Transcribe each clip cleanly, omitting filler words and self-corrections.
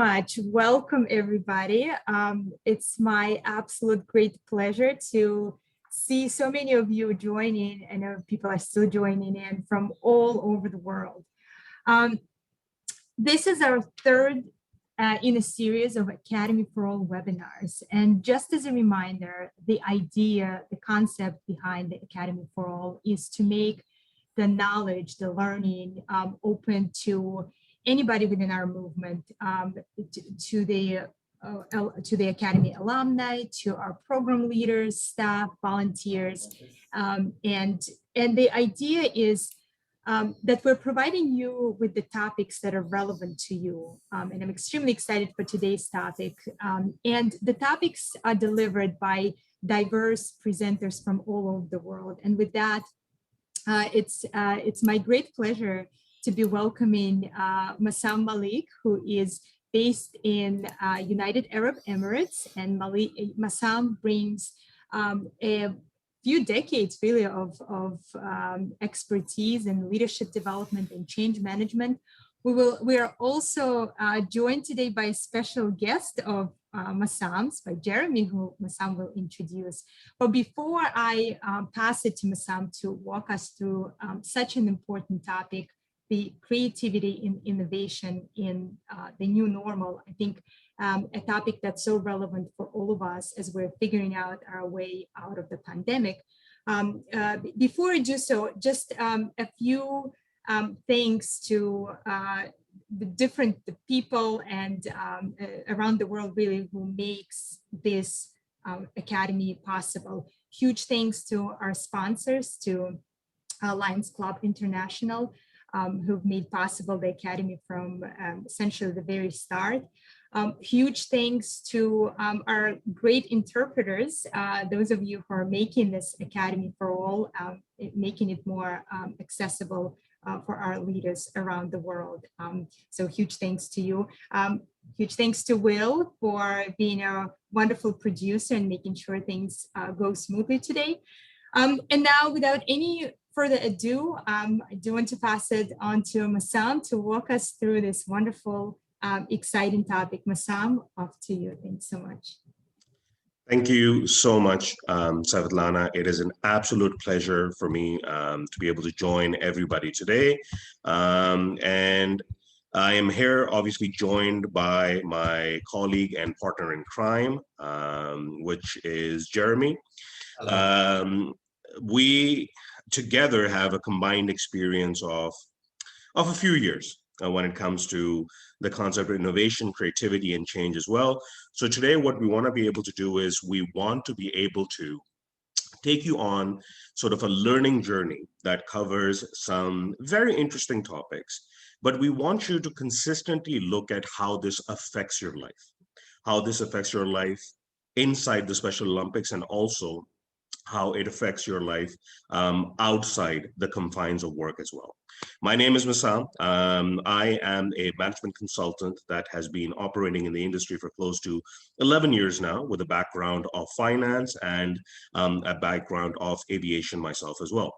much. Welcome, everybody. It's my absolute great pleasure to see so many of you joining. I know people are still joining in from all over the world. This is our third in a series of Academy for All webinars. And just as a reminder, the idea, the concept behind the Academy for All is to make the knowledge, the learning open to anybody within our movement, to the Academy alumni, to our program leaders, staff, volunteers. And the idea is that we're providing you with the topics that are relevant to you. And I'm extremely excited for today's topic. And the topics are delivered by diverse presenters from all over the world. And with that, it's my great pleasure to be welcoming Massam Malik, who is based in United Arab Emirates. And Massam brings a few decades really of expertise in leadership development and change management. We are also joined today by a special guest of Massam's, by Jeremy, who Massam will introduce. But before I pass it to Massam to walk us through such an important topic, the creativity and innovation in the new normal, I think a topic that's so relevant for all of us as we're figuring out our way out of the pandemic. Before I do so, just a few thanks to the people and around the world really who makes this Academy possible. Huge thanks to our sponsors, to Lions Club International, who've made possible the Academy from essentially the very start. Huge thanks to our great interpreters, those of you who are making this Academy for All, making it more accessible for our leaders around the world. So huge thanks to you. Huge thanks to Will for being a wonderful producer and making sure things go smoothly today. And now, without any further ado, I do want to pass it on to Massam to walk us through this wonderful, exciting topic. Massam, off to you. Thanks so much. Thank you so much, Svetlana. It is an absolute pleasure for me to be able to join everybody today. And I am here obviously joined by my colleague and partner in crime, which is Jeremy. We together have a combined experience of a few years when it comes to the concept of innovation, creativity, and change as well. So today what we want to be able to do is we want to be able to take you on sort of a learning journey that covers some very interesting topics, but we want you to consistently look at how this affects your life, inside the Special Olympics, and also how it affects your life outside the confines of work as well. My name is Massam. I am a management consultant that has been operating in the industry for close to 11 years now, with a background of finance and a background of aviation myself as well.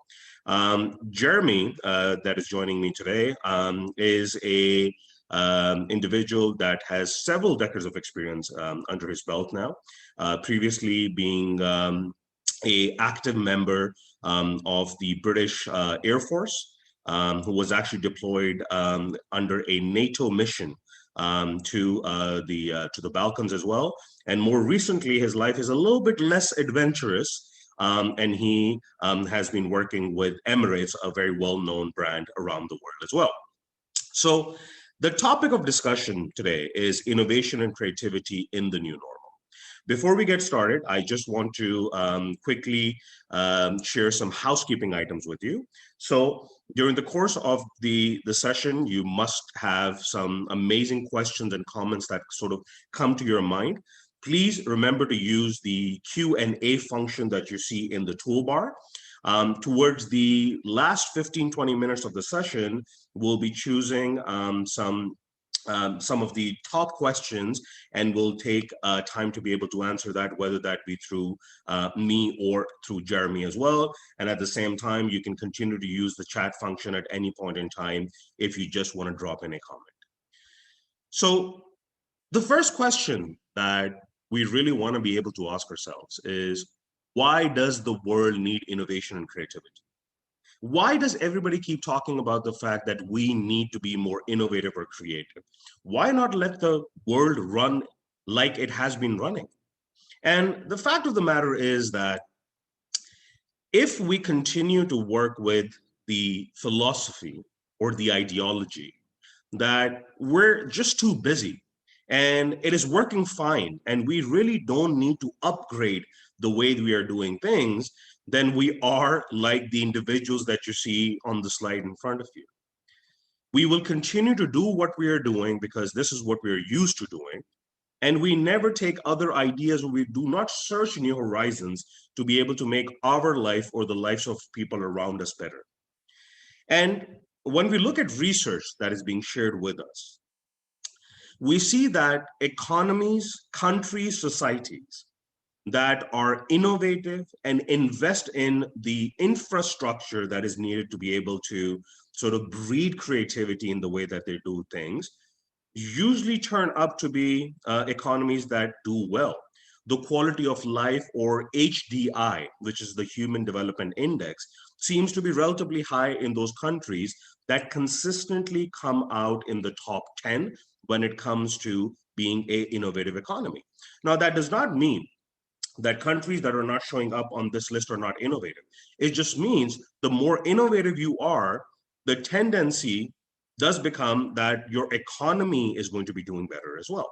Jeremy, that is joining me today, is a individual that has several decades of experience under his belt now, previously being a active member of the British Air Force, who was actually deployed under a NATO mission to the Balkans as well. And more recently, his life is a little bit less adventurous, and he has been working with Emirates, a very well-known brand around the world as well. So the topic of discussion today is innovation and creativity in the new normal. Before we get started, I just want to quickly share some housekeeping items with you. So during the course of the session, you must have some amazing questions and comments that sort of come to your mind. Please remember to use the Q&A function that you see in the toolbar. Towards the last 15-20 minutes of the session, we'll be choosing some of the top questions, and we'll take time to be able to answer that, whether that be through me or through Jeremy as well. And at the same time, you can continue to use the chat function at any point in time if you just want to drop in a comment. So The first question that we really want to be able to ask ourselves is, why does the world need innovation and creativity? Why does everybody keep talking about the fact that we need to be more innovative or creative? Why not let the world run like it has been running? And the fact of the matter is that if we continue to work with the philosophy or the ideology that we're just too busy and it is working fine and we really don't need to upgrade the way we are doing things, then we are like the individuals that you see on the slide in front of you. We will continue to do what we are doing because this is what we're used to doing. And we never take other ideas, or we do not search new horizons to be able to make our life or the lives of people around us better. And when we look at research that is being shared with us, we see that economies, countries, societies that are innovative and invest in the infrastructure that is needed to be able to sort of breed creativity in the way that they do things usually turn up to be economies that do well. The quality of life, or HDI, which is the Human Development Index, seems to be relatively high in those countries that consistently come out in the top 10 when it comes to being a innovative economy. Now, that does not mean that countries that are not showing up on this list are not innovative. It just means the more innovative you are, the tendency does become that your economy is going to be doing better as well.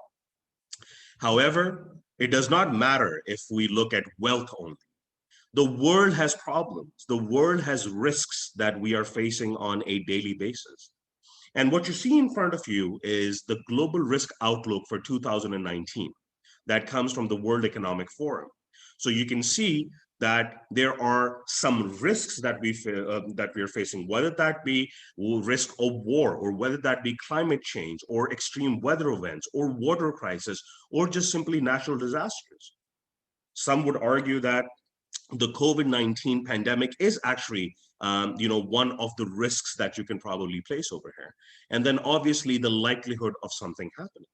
However, it does not matter if we look at wealth only. The world has problems. The world has risks that we are facing on a daily basis. And what you see in front of you is the global risk outlook for 2019 that comes from the World Economic Forum. So you can see that there are some risks that we are facing, whether that be risk of war, or whether that be climate change, or extreme weather events, or water crisis, or just simply natural disasters. Some would argue that the COVID-19 pandemic is actually, one of the risks that you can probably place over here. And then obviously the likelihood of something happening.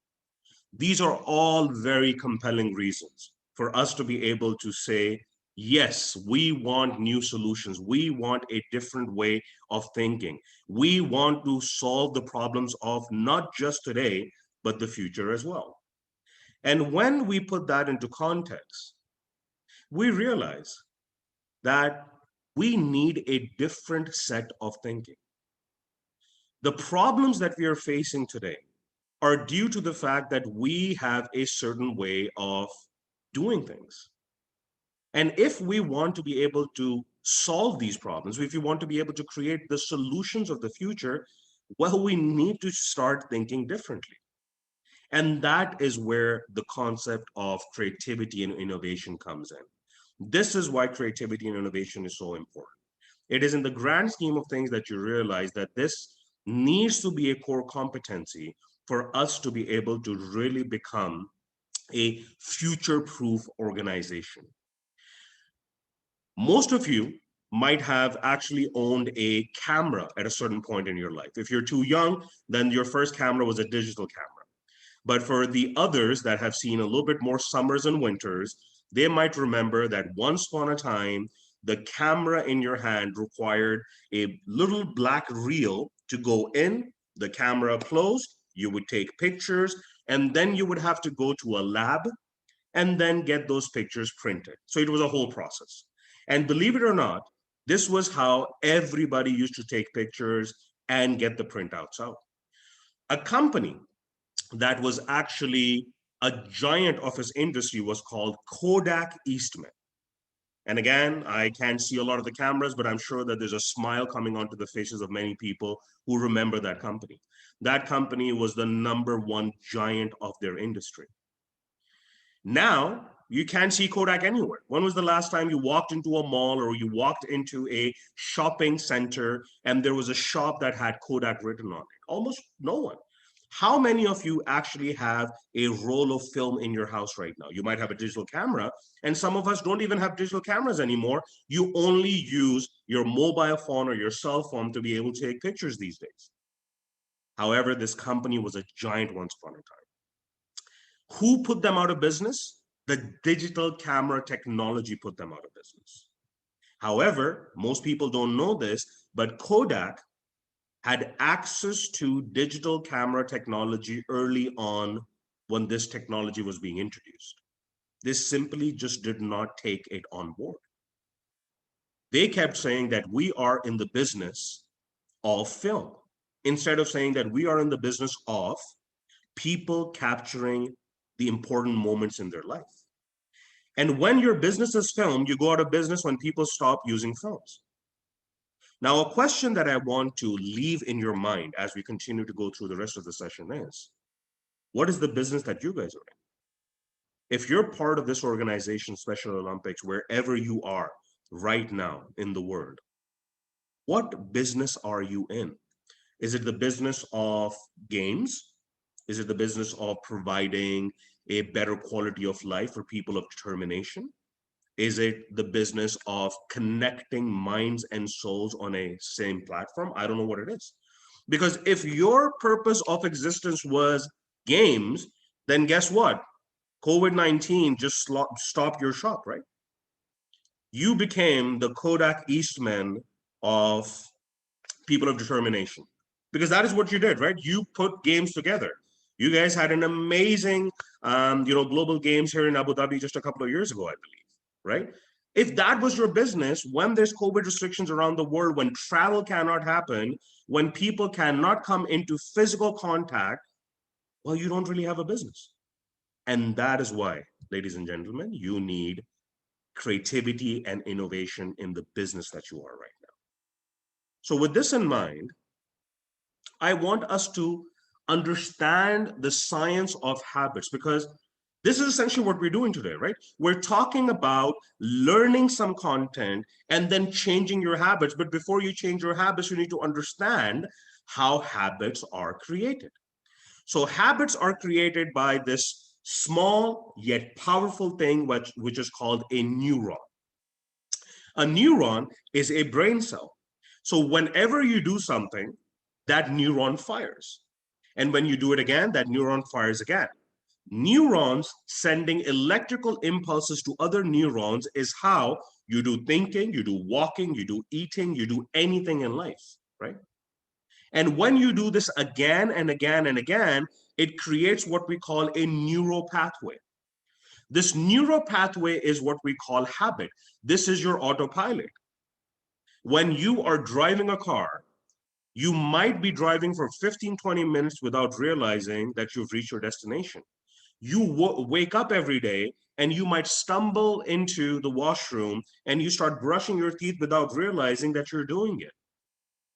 These are all very compelling reasons for us to be able to say, yes, we want new solutions. We want a different way of thinking. We want to solve the problems of not just today, but the future as well. And when we put that into context, we realize that we need a different set of thinking. The problems that we are facing today are due to the fact that we have a certain way of doing things. And if we want to be able to solve these problems, if we want to be able to create the solutions of the future, well, we need to start thinking differently. And that is where the concept of creativity and innovation comes in. This is why creativity and innovation is so important. It is in the grand scheme of things that you realize that this needs to be a core competency for us to be able to really become a future-proof organization. Most of you might have actually owned a camera at a certain point in your life. If you're too young, then your first camera was a digital camera. But for the others that have seen a little bit more summers and winters, they might remember that once upon a time, the camera in your hand required a little black reel to go in, the camera closed, you would take pictures, and then you would have to go to a lab and then get those pictures printed. So it was a whole process. And believe it or not, this was how everybody used to take pictures and get the printouts out. A company that was actually a giant of his industry was called Kodak Eastman. And again, I can't see a lot of the cameras, but I'm sure that there's a smile coming onto the faces of many people who remember that company. That company was the number one giant of their industry. Now, you can't see Kodak anywhere. When was the last time you walked into a mall or you walked into a shopping center and there was a shop that had Kodak written on it? Almost no one. How many of you actually have a roll of film in your house right now? You might have a digital camera, and some of us don't even have digital cameras anymore. You only use your mobile phone or your cell phone to be able to take pictures these days. However, this company was a giant once upon a time. Who put them out of business? The digital camera technology put them out of business. However, most people don't know this, but Kodak had access to digital camera technology early on when this technology was being introduced. They simply just did not take it on board. They kept saying that we are in the business of film, instead of saying that we are in the business of people capturing the important moments in their life. And when your business is film, you go out of business when people stop using films. Now, a question that I want to leave in your mind as we continue to go through the rest of the session is, what is the business that you guys are in? If you're part of this organization, Special Olympics, wherever you are right now in the world, what business are you in? Is it the business of games? Is it the business of providing a better quality of life for people of determination? Is it the business of connecting minds and souls on a same platform? I don't know what it is. Because if your purpose of existence was games, then guess what? COVID-19 just stopped your shop, right? You became the Kodak Eastman of people of determination, because that is what you did, right? You put games together. You guys had an amazing, global games here in Abu Dhabi just a couple of years ago, I believe, right? If that was your business, when there's COVID restrictions around the world, when travel cannot happen, when people cannot come into physical contact, well, you don't really have a business. And that is why, ladies and gentlemen, you need creativity and innovation in the business that you are right now. So with this in mind, I want us to understand the science of habits, because this is essentially what we're doing today, right? We're talking about learning some content and then changing your habits. But before you change your habits, you need to understand how habits are created. So habits are created by this small yet powerful thing, which is called a neuron. A neuron is a brain cell. So whenever you do something, that neuron fires. And when you do it again, that neuron fires again. Neurons sending electrical impulses to other neurons is how you do thinking, you do walking, you do eating, you do anything in life, right? And when you do this again and again and again, it creates what we call a neural pathway. This neural pathway is what we call habit. This is your autopilot. When you are driving a car, you might be driving for 15, 20 minutes without realizing that you've reached your destination. You wake up every day and you might stumble into the washroom and you start brushing your teeth without realizing that you're doing it.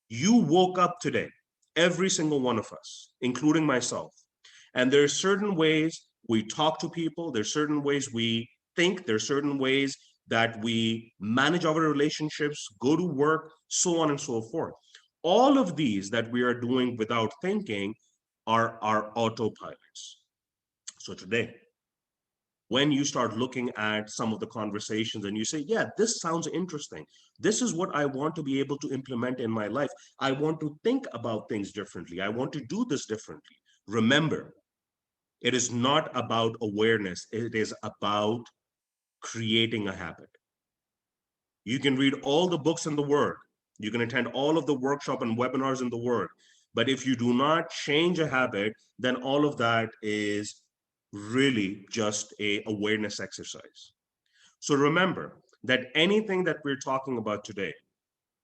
You woke up today, every single one of us, including myself. And there are certain ways we talk to people, there's certain ways we think, there's certain ways that we manage our relationships, go to work, so on and so forth. All of these that we are doing without thinking are our autopilots. So today, when you start looking at some of the conversations and you say, yeah, this sounds interesting. This is what I want to be able to implement in my life. I want to think about things differently. I want to do this differently. Remember, it is not about awareness. It is about creating a habit. You can read all the books in the world. You can attend all of the workshop and webinars in the world. But if you do not change a habit, then all of that is really just a awareness exercise. So remember that anything that we're talking about today,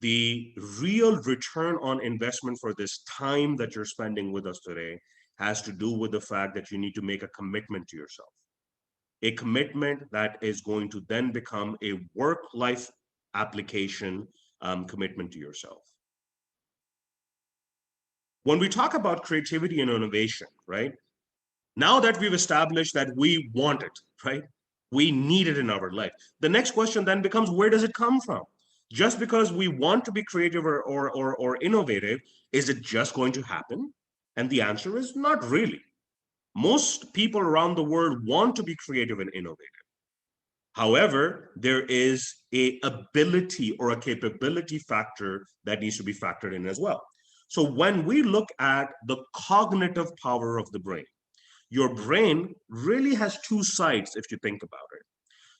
the real return on investment for this time that you're spending with us today has to do with the fact that you need to make a commitment to yourself. A commitment that is going to then become a work-life application commitment to yourself. When we talk about creativity and innovation, right? Now that we've established that we want it, right? We need it in our life. The next question then becomes, where does it come from? Just because we want to be creative or innovative, is it just going to happen? And the answer is not really. Most people around the world want to be creative and innovative. However, there is a ability or a capability factor that needs to be factored in as well. So when we look at the cognitive power of the brain, Your brain really has two sides if you think about it.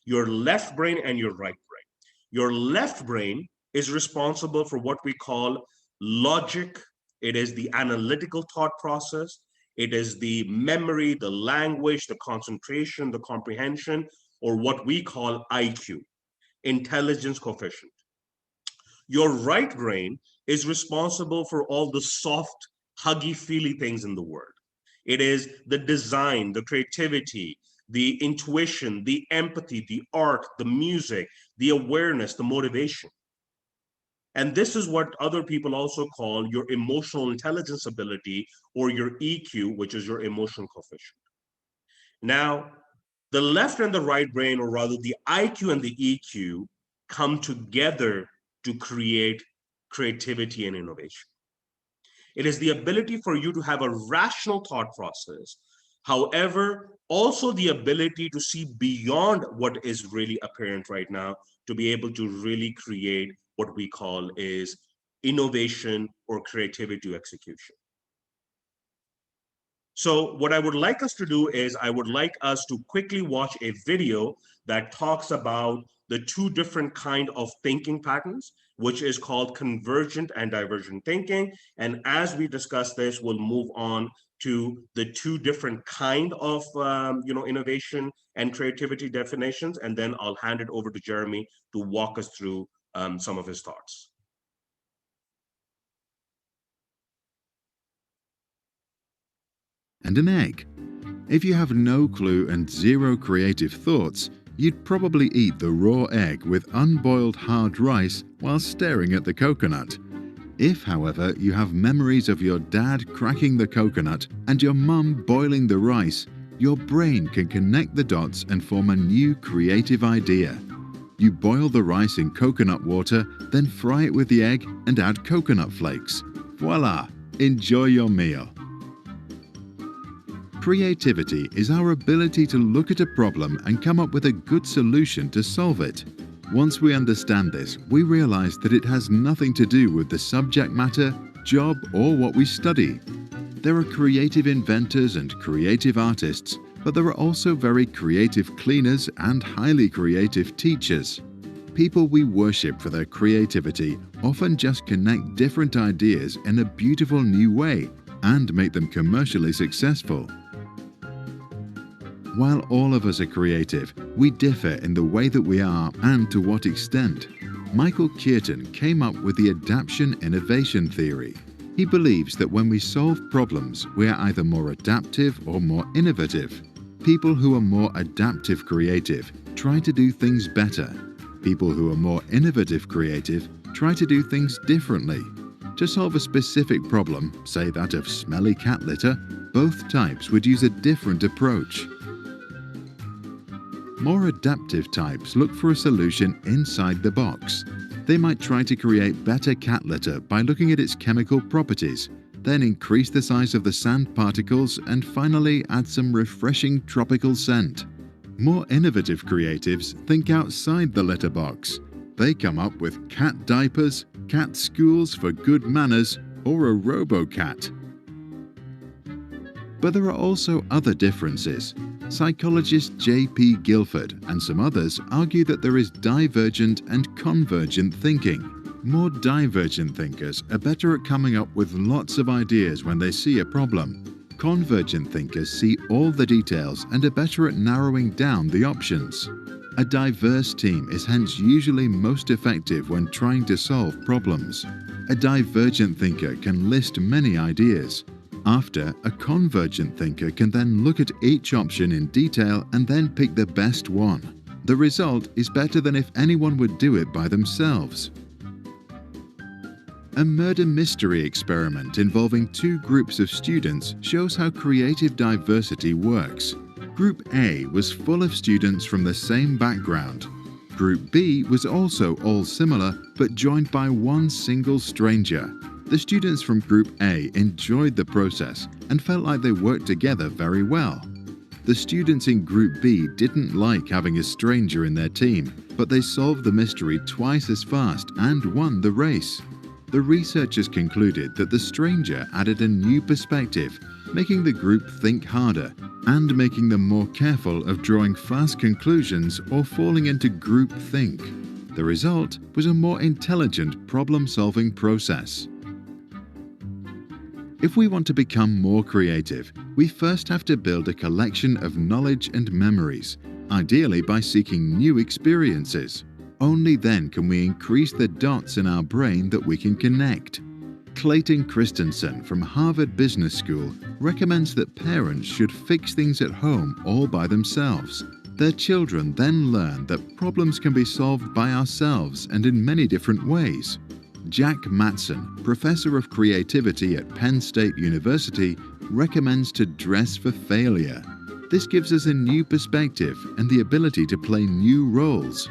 Your left brain and your right brain. Your left brain is responsible for what we call logic. It is the analytical thought process. It is the memory, the language, the concentration, the comprehension, or what we call IQ, intelligence coefficient. Your right brain is responsible for all the soft, huggy, feely things in the world. It is the design, the creativity, the intuition, the empathy, the art, the music, the awareness, the motivation. And this is what other people also call your emotional intelligence ability, or your EQ, which is your emotional coefficient. Now, the left and the right brain, or rather the IQ and the EQ, come together to create creativity and innovation. It is the ability for you to have a rational thought process. However, also the ability to see beyond what is really apparent right now, to be able to really create what we call is innovation or creativity execution. So what I would like us to do is I would like us to quickly watch a video that talks about the two different kind of thinking patterns, which is called convergent and divergent thinking. And as we discuss this, we'll move on to the two different kind of innovation and creativity definitions. And then I'll hand it over to Jeremy to walk us through some of his thoughts. And an egg. If you have no clue and zero creative thoughts, you'd probably eat the raw egg with unboiled hard rice while staring at the coconut. If, however, you have memories of your dad cracking the coconut and your mum boiling the rice, your brain can connect the dots and form a new creative idea. You boil the rice in coconut water, then fry it with the egg and add coconut flakes. Voila! Enjoy your meal. Creativity is our ability to look at a problem and come up with a good solution to solve it. Once we understand this, we realize that it has nothing to do with the subject matter, job, or what we study. There are creative inventors and creative artists, but there are also very creative cleaners and highly creative teachers. People we worship for their creativity often just connect different ideas in a beautiful new way and make them commercially successful. While all of us are creative, we differ in the way that we are and to what extent. Michael Keaton came up with the adaptation innovation theory. He believes that when we solve problems, we are either more adaptive or more innovative. People who are more adaptive creative try to do things better. People who are more innovative creative try to do things differently. To solve a specific problem, say that of smelly cat litter, both types would use a different approach. More adaptive types look for a solution inside the box. They might try to create better cat litter by looking at its chemical properties, then increase the size of the sand particles and finally add some refreshing tropical scent. More innovative creatives think outside the litter box. They come up with cat diapers, cat schools for good manners, or a robo-cat. But there are also other differences. Psychologist J.P. Guilford and some others argue that there is divergent and convergent thinking. More divergent thinkers are better at coming up with lots of ideas when they see a problem. Convergent thinkers see all the details and are better at narrowing down the options. A diverse team is hence usually most effective when trying to solve problems. A divergent thinker can list many ideas. After, a convergent thinker can then look at each option in detail and then pick the best one. The result is better than if anyone would do it by themselves. A murder mystery experiment involving two groups of students shows how creative diversity works. Group A was full of students from the same background. Group B was also all similar, but joined by one single stranger. The students from Group A enjoyed the process and felt like they worked together very well. The students in Group B didn't like having a stranger in their team, but they solved the mystery twice as fast and won the race. The researchers concluded that the stranger added a new perspective, making the group think harder and making them more careful of drawing fast conclusions or falling into group think. The result was a more intelligent problem-solving process. If we want to become more creative, we first have to build a collection of knowledge and memories, ideally by seeking new experiences. Only then can we increase the dots in our brain that we can connect. Clayton Christensen from Harvard Business School recommends that parents should fix things at home all by themselves. Their children then learn that problems can be solved by ourselves and in many different ways. Jack Matson, professor of creativity at Penn State University, recommends to dress for failure. This gives us a new perspective and the ability to play new roles.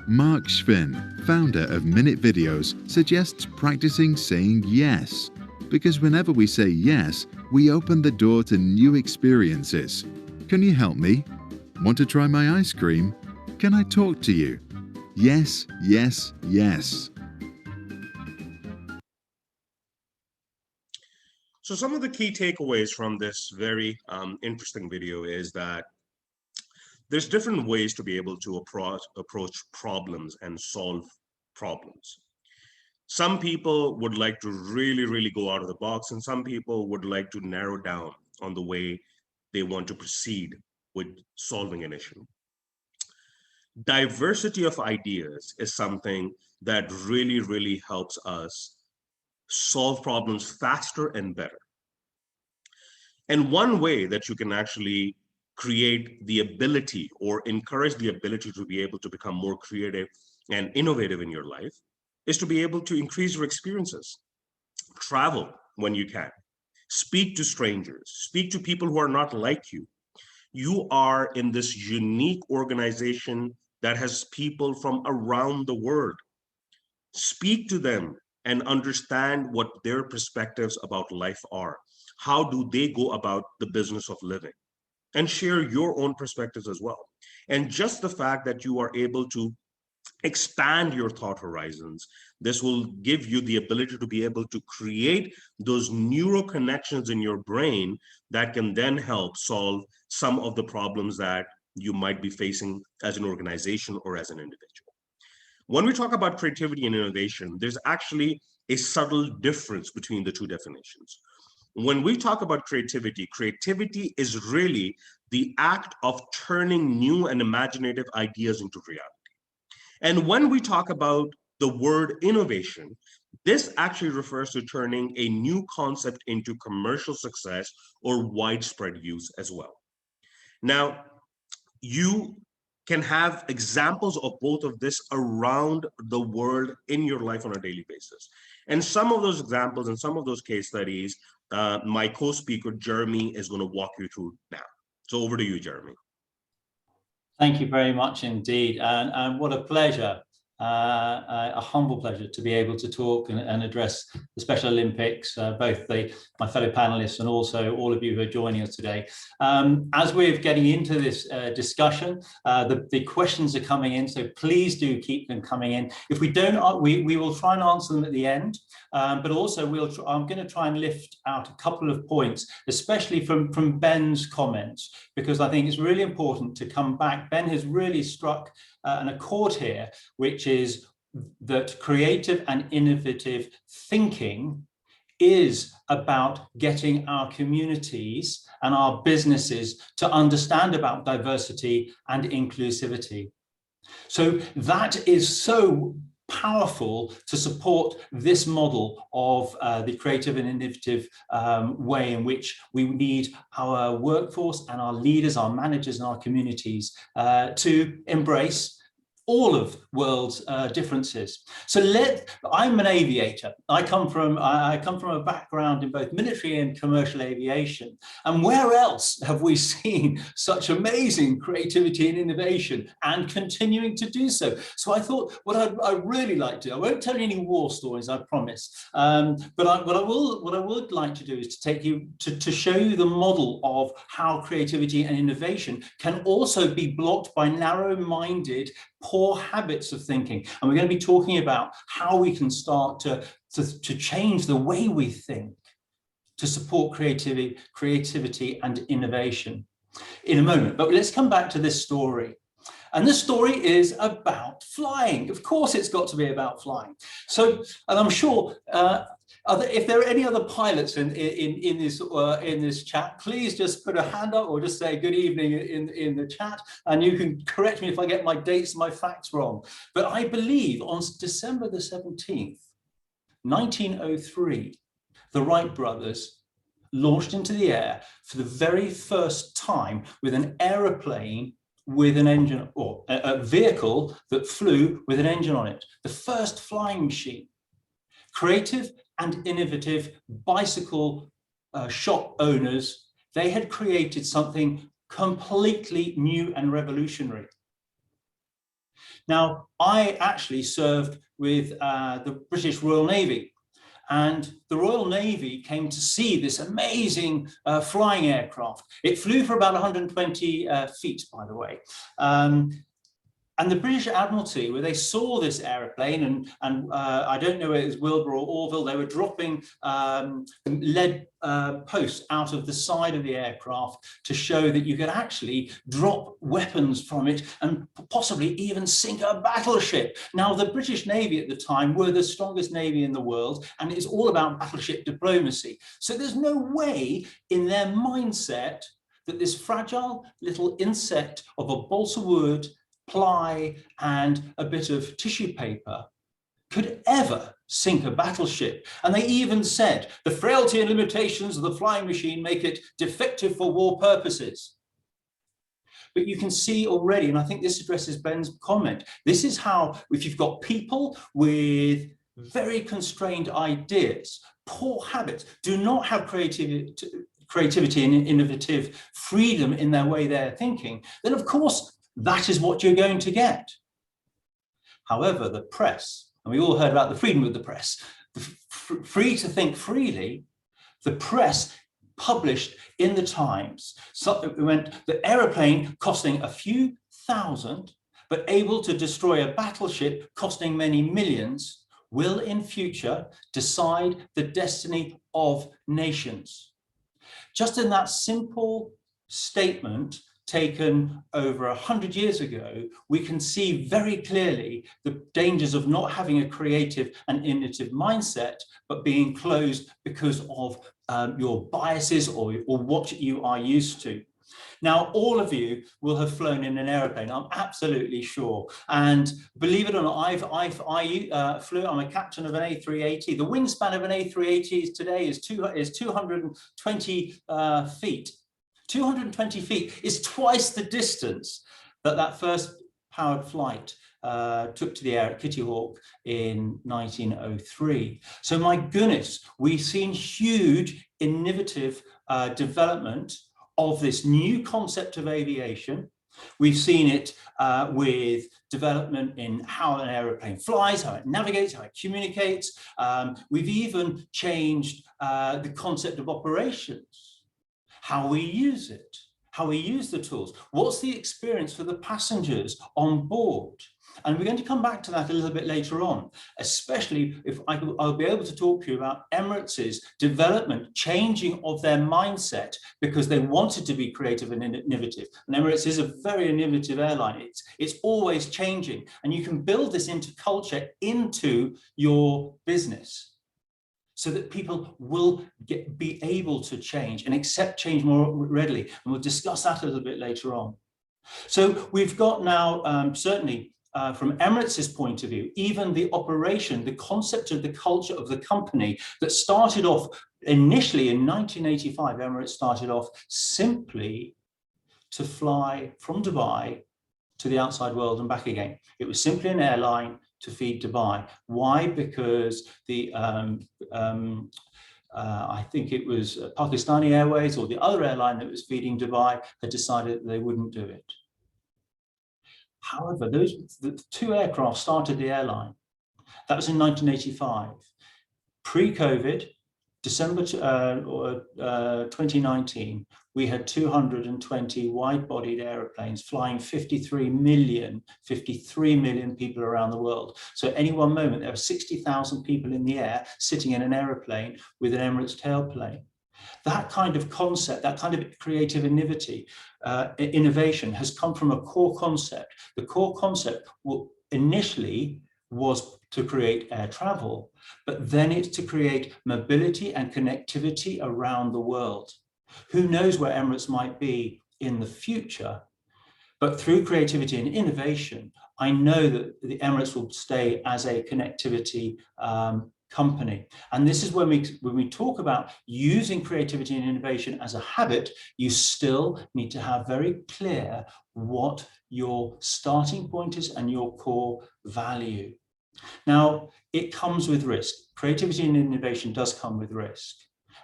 Mark Schvinn, founder of Minute Videos, suggests practicing saying yes, because whenever we say yes, we open the door to new experiences. Can you help me? Want to try my ice cream? Can I talk to you? Yes, yes, yes. So some of the key takeaways from this very interesting video is that there's different ways to be able to approach problems and solve problems. Some people would like to really go out of the box, and some people would like to narrow down on the way they want to proceed with solving an issue. Diversity of ideas is something that really helps us solve problems faster and better. And one way that you can actually create the ability or encourage the ability to be able to become more creative and innovative in your life is to be able to increase your experiences. Travel when you can. Speak to strangers. Speak to people who are not like you. You are in this unique organization that has people from around the world. Speak to them and understand what their perspectives about life are. How do they go about the business of living? And share your own perspectives as well. And just the fact that you are able to expand your thought horizons, this will give you the ability to be able to create those neural connections in your brain that can then help solve some of the problems that you might be facing as an organization or as an individual. When we talk about creativity and innovation, there's actually a subtle difference between the two definitions. When we talk about creativity, creativity is really the act of turning new and imaginative ideas into reality. And when we talk about the word innovation, this actually refers to turning a new concept into commercial success or widespread use as well. Now, you can have examples of both of this around the world in your life on a daily basis. And some of those examples and some of those case studies, my co-speaker, Jeremy, is going to walk you through now. So over to you, Jeremy. Thank you very much indeed. And what a pleasure, a humble pleasure to be able to talk and address the Special Olympics, both my fellow panelists and also all of you who are joining us today. As we're getting into this discussion, the questions are coming in, so please do keep them coming in. If we don't, we will try and answer them at the end, but also I'm going to try and lift out a couple of points, especially from Ben's comments, because I think it's really important to come back. Ben has really struck an accord here, which is that creative and innovative thinking is about getting our communities and our businesses to understand about diversity and inclusivity. So that is so powerful to support this model of the creative and innovative way in which we need our workforce and our leaders, our managers and our communities to embrace all of world's differences. So I'm an aviator. I come from a background in both military and commercial aviation. And where else have we seen such amazing creativity and innovation and continuing to do so? So I thought what I'd really like to do, I won't tell you any war stories, I promise. But what I would like to do is to take you to show you the model of how creativity and innovation can also be blocked by narrow-minded, poor habits of thinking. And we're going to be talking about how we can start to change the way we think. to support creativity and innovation in a moment. But let's come back to this story. And this story is about flying. Of course, it's got to be about flying. So, and I'm sure if there are any other pilots in this chat, please just put a hand up or just say good evening in the chat, and you can correct me if I get my dates and my facts wrong. But I believe on December the 17th, 1903, the Wright brothers launched into the air for the very first time with an aeroplane with an engine, or a vehicle that flew with an engine on it. The first flying machine. Creative and innovative bicycle shop owners, they had created something completely new and revolutionary. Now, I actually served with the British Royal Navy, and the Royal Navy came to see this amazing flying aircraft. It flew for about 120 feet, by the way. And the British Admiralty, where they saw this aeroplane, and I don't know whether it was Wilbur or Orville, they were dropping lead posts out of the side of the aircraft to show that you could actually drop weapons from it and possibly even sink a battleship. Now, the British Navy at the time were the strongest navy in the world, and it's all about battleship diplomacy. So there's no way in their mindset that this fragile little insect of a balsa wood, ply, and a bit of tissue paper could ever sink a battleship. And they even said the frailty and limitations of the flying machine make it defective for war purposes. But you can see already, and I think this addresses Ben's comment, this is how, if you've got people with very constrained ideas, poor habits, do not have creativity and innovative freedom in their way they're thinking, then of course that is what you're going to get. However, the press, and we all heard about the freedom of the press, free to think freely, the press published in the Times, so it went, the aeroplane costing a few thousand, but able to destroy a battleship costing many millions, will in future decide the destiny of nations. Just in that simple statement, taken over 100 years ago, we can see very clearly the dangers of not having a creative and innovative mindset, but being closed because of your biases or what you are used to. Now, all of you will have flown in an aeroplane, I'm absolutely sure. And believe it or not, I flew, I'm a captain of an A380. The wingspan of an A380 today is 220 feet. 220 feet is twice the distance that first powered flight took to the air at Kitty Hawk in 1903. So my goodness, we've seen huge innovative development of this new concept of aviation. We've seen it with development in how an aeroplane flies, how it navigates, how it communicates. We've even changed the concept of operations, how we use it, how we use the tools. What's the experience for the passengers on board? And we're going to come back to that a little bit later on, especially if I'll be able to talk to you about Emirates' development, changing of their mindset because they wanted to be creative and innovative. And Emirates is a very innovative airline. It's always changing, and you can build this into culture, into your business, so that people will be able to change and accept change more readily. And we'll discuss that a little bit later on. So we've got now, certainly from Emirates' point of view, even the operation, the concept of the culture of the company that started off initially in 1985, Emirates started off simply to fly from Dubai to the outside world and back again. It was simply an airline to feed Dubai. Why? Because the I think it was Pakistani Airways or the other airline that was feeding Dubai had decided that they wouldn't do it. However, the two aircraft started the airline. That was in 1985. Pre-COVID, December 2019, we had 220 wide-bodied airplanes flying 53 million people around the world. So at any one moment, there are 60,000 people in the air sitting in an airplane with an Emirates tailplane. That kind of concept, that kind of creative innovation has come from a core concept. The core concept initially was to create air travel, but then it's to create mobility and connectivity around the world. Who knows where Emirates might be in the future? But through creativity and innovation, I know that the Emirates will stay as a connectivity company. And this is when we talk about using creativity and innovation as a habit, you still need to have very clear what your starting point is and your core value. Now, it comes with risk. Creativity and innovation does come with risk.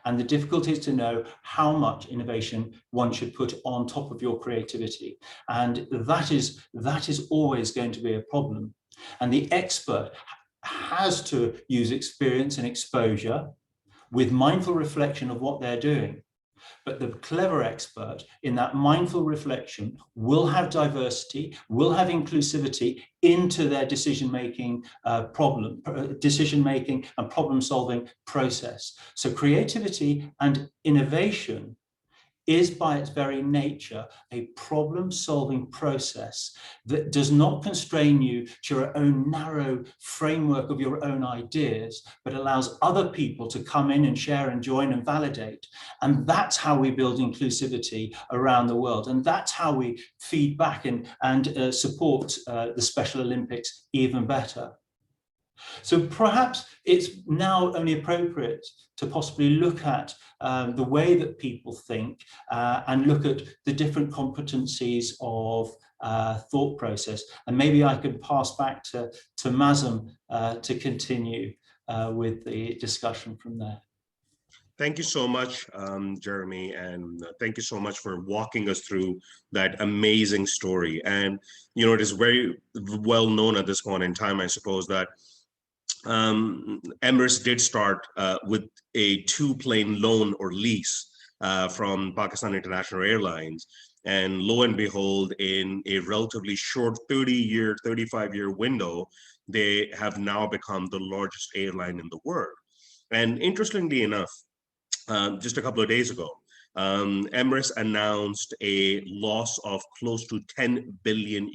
And the difficulty is to know how much innovation one should put on top of your creativity. And that is always going to be a problem. And the expert has to use experience and exposure with mindful reflection of what they're doing. But the clever expert in that mindful reflection will have diversity, will have inclusivity into their decision-making and problem-solving process. So creativity and innovation is by its very nature a problem-solving process that does not constrain you to your own narrow framework of your own ideas, but allows other people to come in and share and join and validate. And that's how we build inclusivity around the world. And that's how we feed back and support the Special Olympics even better. So perhaps it's now only appropriate to possibly look at the way that people think and look at the different competencies of thought process. And maybe I could pass back to Mazem to continue with the discussion from there. Thank you so much, Jeremy, and thank you so much for walking us through that amazing story. And, you know, it is very well known at this point in time, I suppose, that Emirates did start with a 2-plane loan or lease from Pakistan International Airlines. And lo and behold, in a relatively short 30-year, 35-year window, they have now become the largest airline in the world. And interestingly enough, just a couple of days ago, Emirates announced a loss of close to $10 billion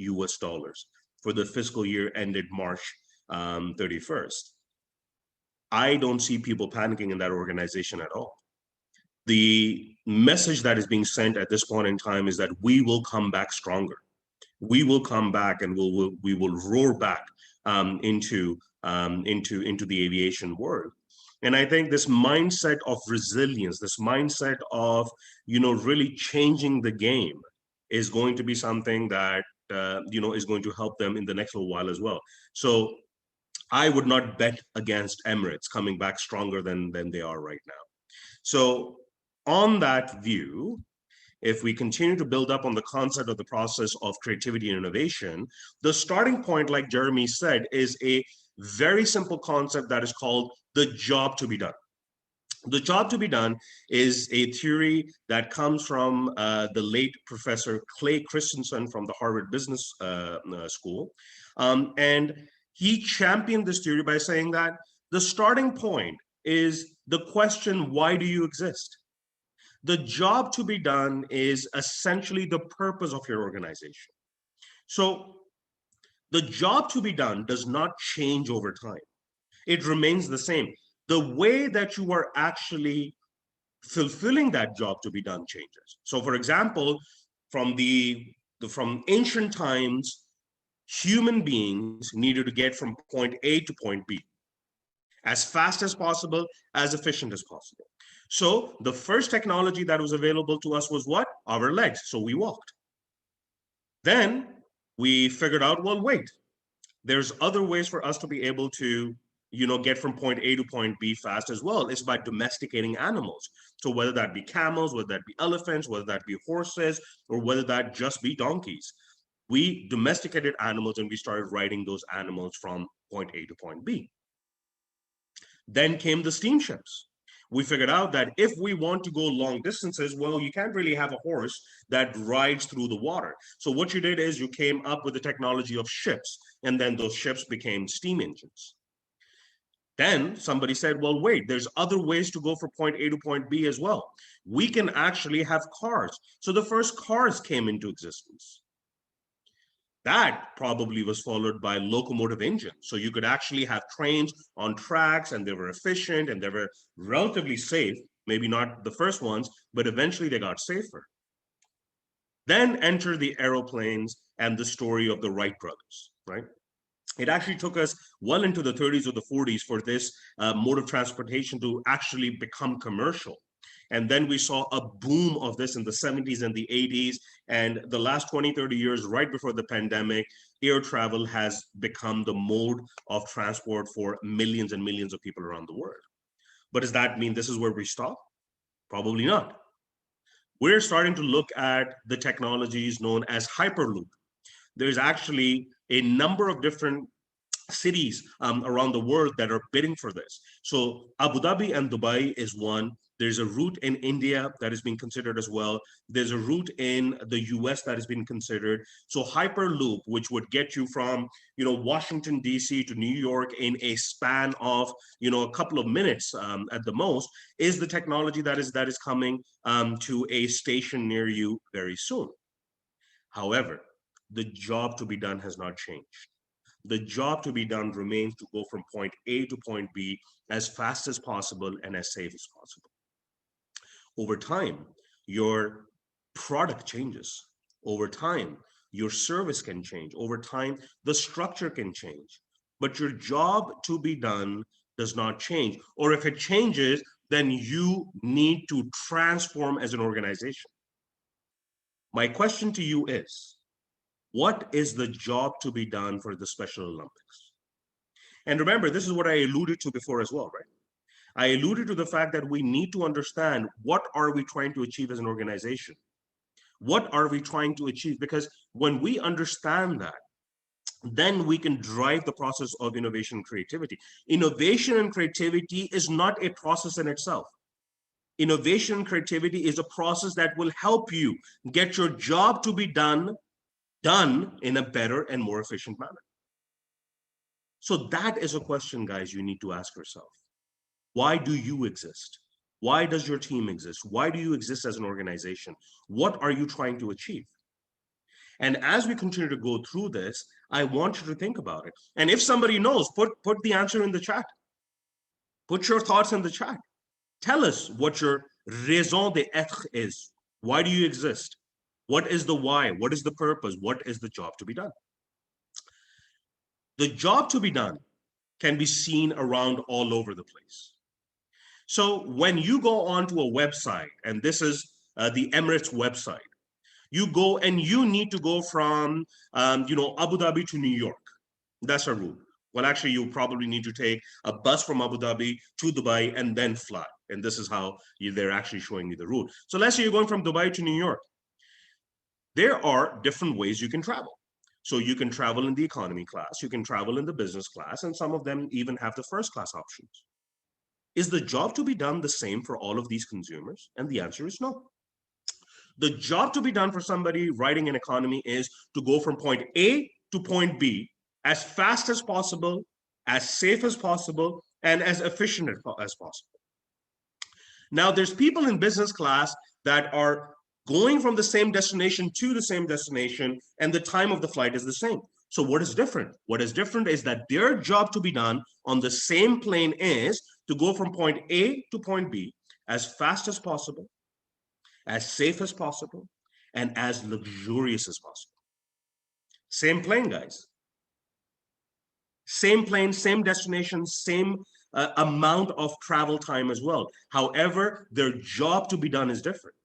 for the fiscal year ended March 31st. I don't see people panicking in that organization at all. The message that is being sent at this point in time is that we will come back stronger. We will come back and we will roar back into the aviation world. And I think this mindset of resilience, this mindset of, you know, really changing the game is going to be something that you know, is going to help them in the next little while as well. So I would not bet against Emirates coming back stronger than they are right now. So on that view, if we continue to build up on the concept of the process of creativity and innovation, the starting point, like Jeremy said, is a very simple concept that is called the job to be done. The job to be done is a theory that comes from the late Professor Clay Christensen from the Harvard Business School. And he championed this theory by saying that the starting point is the question, why do you exist? The job to be done is essentially the purpose of your organization. So the job to be done does not change over time. It remains the same. The way that you are actually fulfilling that job to be done changes. So for example, from ancient times, human beings needed to get from point A to point B as fast as possible, as efficient as possible. So the first technology that was available to us was what? Our legs. So we walked. Then we figured out, well, wait, there's other ways for us to be able to, you know, get from point A to point B fast as well. It's by domesticating animals. So whether that be camels, whether that be elephants, whether that be horses, or whether that just be donkeys, we domesticated animals and we started riding those animals from point A to point B. Then came the steamships. We figured out that if we want to go long distances, well, you can't really have a horse that rides through the water. So what you did is you came up with the technology of ships, and then those ships became steam engines. Then somebody said, well, wait, there's other ways to go from point A to point B as well. We can actually have cars. So the first cars came into existence. That probably was followed by locomotive engines. So you could actually have trains on tracks, and they were efficient and they were relatively safe. Maybe not the first ones, but eventually they got safer. Then enter the aeroplanes and the story of the Wright brothers, right? It actually took us well into the 30s or the 40s for this mode of transportation to actually become commercial. And then we saw a boom of this in the 70s and the 80s. And the last 20, 30 years, right before the pandemic, air travel has become the mode of transport for millions and millions of people around the world. But does that mean this is where we stop? Probably not. We're starting to look at the technologies known as Hyperloop. There's actually a number of different cities around the world that are bidding for this. So Abu Dhabi and Dubai is one. There's a route in India that is being considered as well. There's a route in the US that is being considered. So Hyperloop, which would get you from, Washington, DC to New York in a span of, a couple of minutes at the most, is the technology that is coming to a station near you very soon. However, the job to be done has not changed. The job to be done remains to go from point A to point B as fast as possible and as safe as possible. Over time, your product changes. Over time, your service can change. Over time, the structure can change. But your job to be done does not change. Or if it changes, then you need to transform as an organization. My question to you is, what is the job to be done for the Special Olympics? And remember, this is what I alluded to before as well, right? I alluded to the fact that we need to understand, what are we trying to achieve as an organization? What are we trying to achieve? Because when we understand that, then we can drive the process of innovation and creativity. Innovation and creativity is not a process in itself. Innovation and creativity is a process that will help you get your job to be done in a better and more efficient manner. So that is a question, guys, you need to ask yourself. Why do you exist? Why does your team exist? Why do you exist as an organization? What are you trying to achieve? And as we continue to go through this, I want you to think about it. And if somebody knows, put the answer in the chat. Put your thoughts in the chat. Tell us what your raison d'être is. Why do you exist? What is the why? What is the purpose? What is the job to be done? The job to be done can be seen around all over the place. So when you go onto a website, and this is the Emirates website, you go and you need to go from Abu Dhabi to New York. That's a route. Well, actually, you probably need to take a bus from Abu Dhabi to Dubai and then fly. And this is how they're actually showing you the route. So let's say you're going from Dubai to New York. There are different ways you can travel. So you can travel in the economy class, you can travel in the business class, and some of them even have the first class options. Is the job to be done the same for all of these consumers? And the answer is no. The job to be done for somebody riding an economy is to go from point A to point B as fast as possible, as safe as possible, and as efficient as possible. Now, there's people in business class that are going from the same destination to the same destination, and the time of the flight is the same. So what is different? What is different is that their job to be done on the same plane is to go from point A to point B as fast as possible, as safe as possible, and as luxurious as possible. Same plane, guys. Same plane, same destination, same amount of travel time as well. However, their job to be done is different.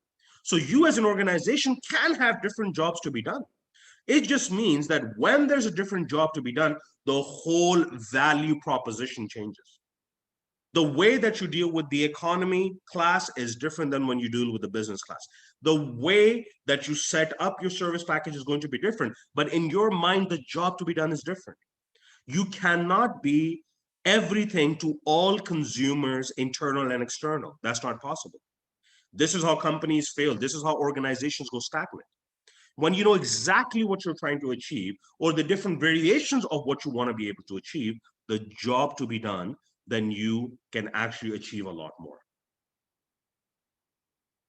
So you as an organization can have different jobs to be done. It just means that when there's a different job to be done, the whole value proposition changes. The way that you deal with the economy class is different than when you deal with the business class. The way that you set up your service package is going to be different, but in your mind, the job to be done is different. You cannot be everything to all consumers, internal and external. That's not possible. This is how companies fail. This is how organizations go stagnant. When you know exactly what you're trying to achieve, or the different variations of what you want to be able to achieve, the job to be done then you can actually achieve a lot more.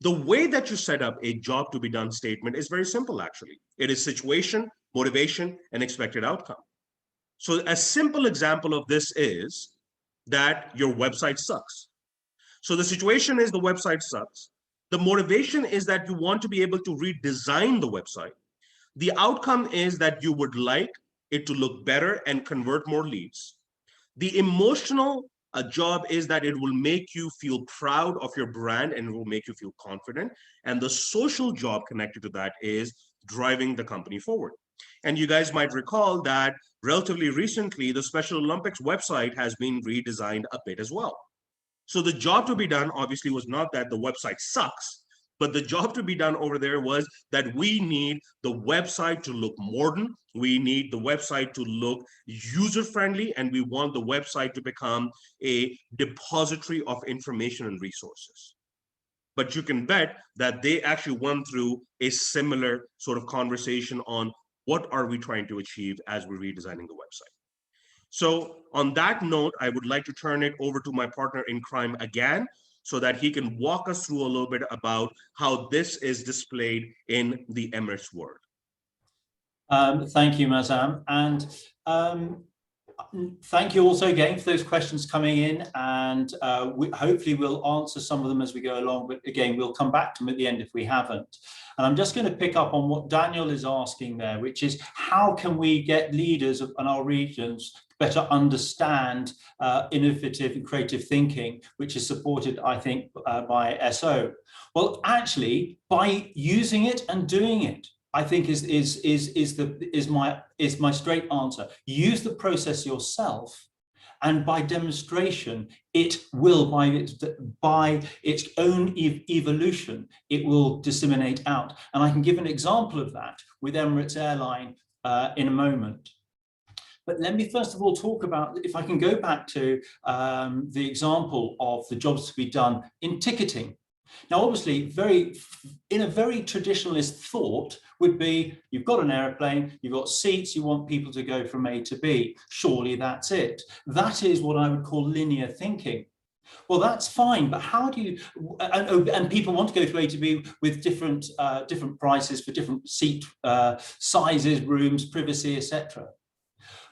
The way that you set up a job to be done statement is very simple, actually. It is situation, motivation, and expected outcome. So a simple example of this is that your website sucks. So the situation is the website sucks. The motivation is that you want to be able to redesign the website. The outcome is that you would like it to look better and convert more leads. The emotional job is that it will make you feel proud of your brand and it will make you feel confident. And the social job connected to that is driving the company forward. And you guys might recall that relatively recently, the Special Olympics website has been redesigned a bit as well. So the job to be done obviously was not that the website sucks, but the job to be done over there was that we need the website to look modern. We need the website to look user-friendly, and we want the website to become a depository of information and resources. But you can bet that they actually went through a similar sort of conversation on what are we trying to achieve as we're redesigning the website. So on that note, I would like to turn it over to my partner in crime again, so that he can walk us through a little bit about how this is displayed in the Emirates world. Thank you, Mazam. And thank you also again for those questions coming in. And hopefully we'll answer some of them as we go along. But again, we'll come back to them at the end if we haven't. And I'm just going to pick up on what Daniel is asking there, which is how can we get leaders in our regions better understand innovative and creative thinking, which is supported, I think, by SO. Well, actually, by using it and doing it, I think is my straight answer. Use the process yourself, and by demonstration, it will, by its own evolution, it will disseminate out. And I can give an example of that with Emirates Airline in a moment. But let me first of all talk about, if I can go back to the example of the jobs to be done in ticketing. Now, obviously, in a very traditionalist thought would be, you've got an airplane, you've got seats, you want people to go from A to B. Surely that's it. That is what I would call linear thinking. Well, that's fine, but how do you, and people want to go from A to B with different prices for different seat sizes, rooms, privacy, etc.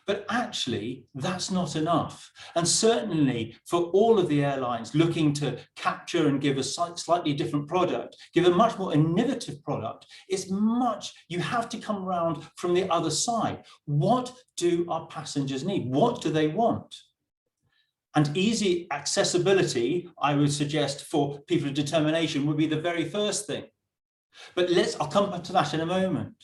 But actually, that's not enough. And certainly for all of the airlines looking to capture and give a slightly different product, give a much more innovative product, you have to come around from the other side. What do our passengers need? What do they want? And easy accessibility, I would suggest, for people of determination would be the very first thing. But I'll come back to that in a moment.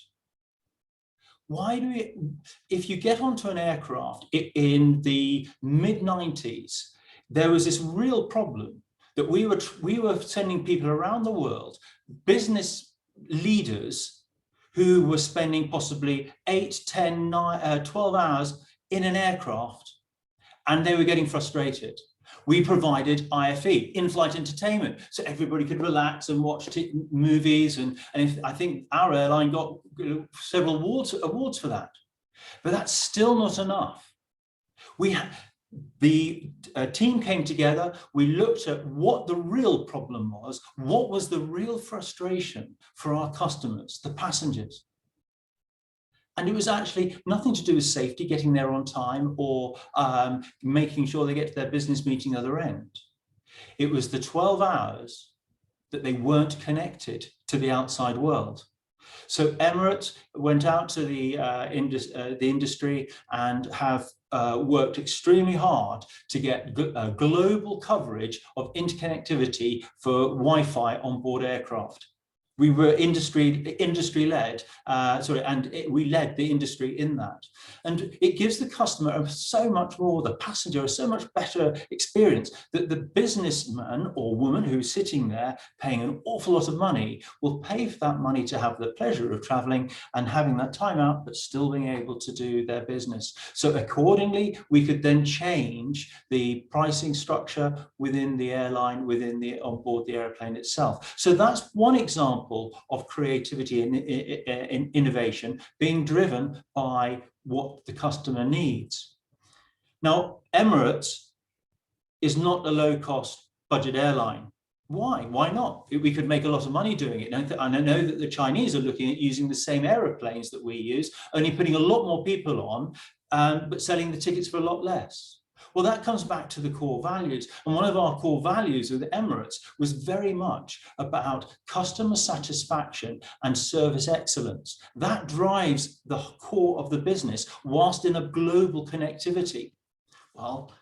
If you get onto an aircraft in the mid-90s, there was this real problem that we were sending people around the world, business leaders who were spending possibly 8, 10, 9, 12 hours in an aircraft, and they were getting frustrated. We provided IFE, in-flight entertainment, so everybody could relax and watch movies. And I think our airline got several awards for that. But that's still not enough. The team came together, we looked at what the real problem was, what was the real frustration for our customers, the passengers. And it was actually nothing to do with safety, getting there on time, or making sure they get to their business meeting at the other end. It was the 12 hours that they weren't connected to the outside world. So Emirates went out to the industry and have worked extremely hard to get global coverage of interconnectivity for Wi-Fi on board aircraft. We were industry-led, and we led the industry in that. And it gives the customer so much more, the passenger a so much better experience, that the businessman or woman who's sitting there paying an awful lot of money will pay for that money to have the pleasure of traveling and having that time out, but still being able to do their business. So accordingly, we could then change the pricing structure within the airline, on board the airplane itself. So that's one example of creativity and innovation being driven by what the customer needs. Now, Emirates is not a low-cost budget airline. Why? Why not? We could make a lot of money doing it. And I know that the Chinese are looking at using the same aeroplanes that we use, only putting a lot more people on, but selling the tickets for a lot less. Well, that comes back to the core values. And one of our core values with Emirates was very much about customer satisfaction and service excellence. That drives the core of the business whilst in a global connectivity. Well,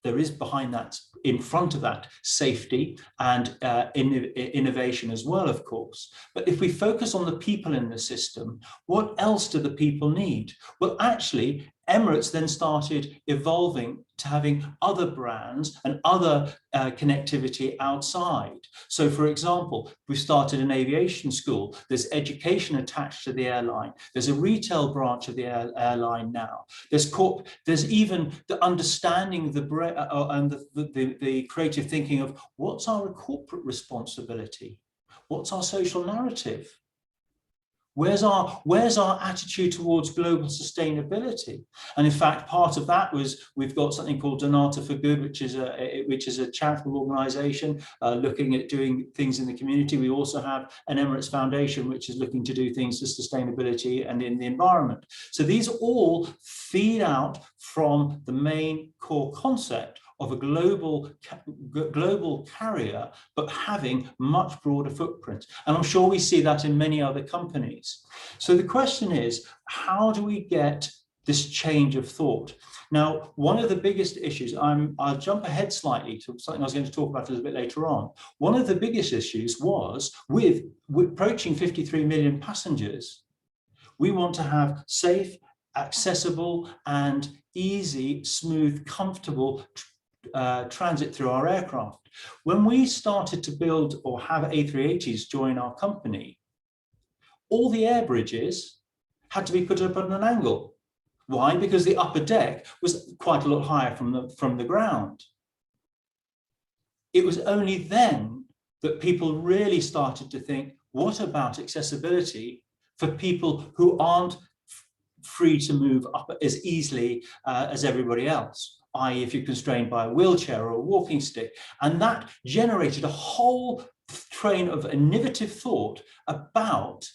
there is behind that, in front of that, safety and innovation as well, of course. But if we focus on the people in the system, what else do the people need? Well, actually, Emirates then started evolving to having other brands and other connectivity outside. So, for example, we started an aviation school. There's education attached to the airline. There's a retail branch of the airline now. There's even the understanding of the creative thinking of what's our corporate responsibility? What's our social narrative? Where's our attitude towards global sustainability? And in fact, part of that was we've got something called Donata for Good, which is a charitable organisation looking at doing things in the community. We also have an Emirates Foundation, which is looking to do things for sustainability and in the environment. So these all feed out from the main core concept of a global carrier, but having much broader footprint. And I'm sure we see that in many other companies. So the question is, how do we get this change of thought? Now, one of the biggest issues, I'll jump ahead slightly to something I was going to talk about a little bit later on. One of the biggest issues was with approaching 53 million passengers, we want to have safe, accessible, and easy, smooth, comfortable transit through our aircraft. When we started to build or have A380s join our company, all the air bridges had to be put up at an angle. Why? Because the upper deck was quite a lot higher from the ground. It was only then that people really started to think, what about accessibility for people who aren't free to move up as easily as everybody else? I.e. if you're constrained by a wheelchair or a walking stick. And that generated a whole train of innovative thought about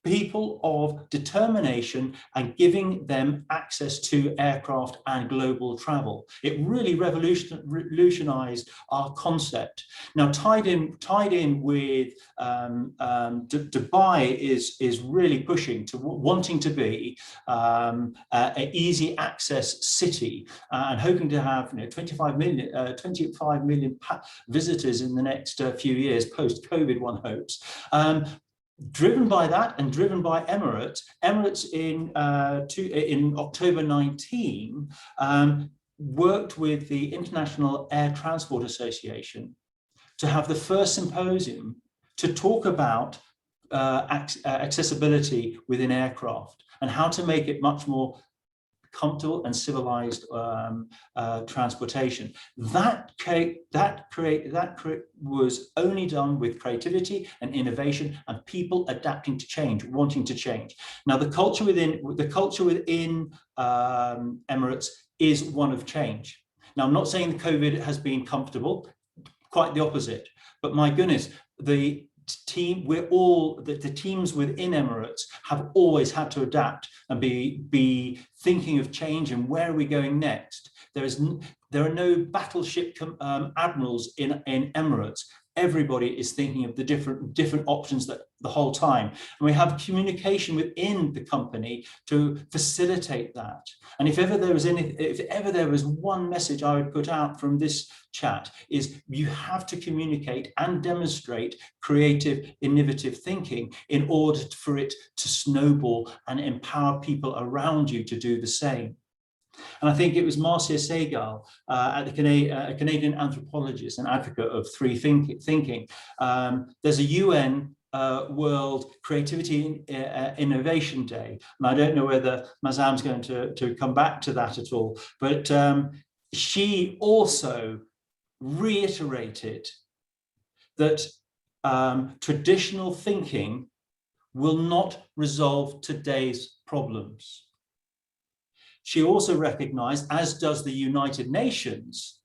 people of determination and giving them access to aircraft and global travel. It really revolutionized our concept. Now, tied in with Dubai is really pushing to wanting to be an easy access city and hoping to have 25 million visitors in the next few years post-COVID, one hopes. Driven by that and driven by Emirates in October 19 worked with the International Air Transport Association to have the first symposium to talk about accessibility within aircraft and how to make it much more comfortable and civilized transportation. That was only done with creativity and innovation and people adapting to change, wanting to change. Now, the culture within Emirates is one of change. Now, I'm not saying the COVID has been comfortable, quite the opposite. But my goodness, the teams within Emirates have always had to adapt and be thinking of change and where are we going next. There are no battleship admirals in Emirates. Everybody is thinking of the different options that the whole time. And we have communication within the company to facilitate that. And if ever there was one message I would put out from this chat, is you have to communicate and demonstrate creative, innovative thinking in order for it to snowball and empower people around you to do the same. And I think it was Marcia Segal, a Canadian anthropologist and advocate of free thinking. There's a UN World Creativity Innovation Day. And I don't know whether Mazam's going to come back to that at all, but she also reiterated that traditional thinking will not resolve today's problems. She also recognized, as does the United Nations,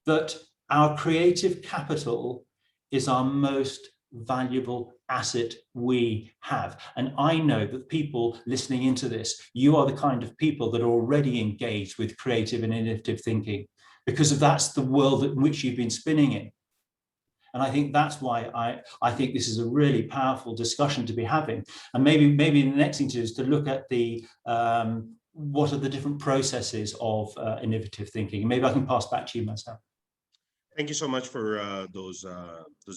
that our creative capital is our most valuable asset we have. And I know that people listening into this, you are the kind of people that are already engaged with creative and innovative thinking, because that's the world in which you've been spinning in. And I think that's why I think this is a really powerful discussion to be having. And maybe the next thing to do is to look at the what are the different processes of innovative thinking. And maybe I can pass back to you, Marcel. Thank you so much for those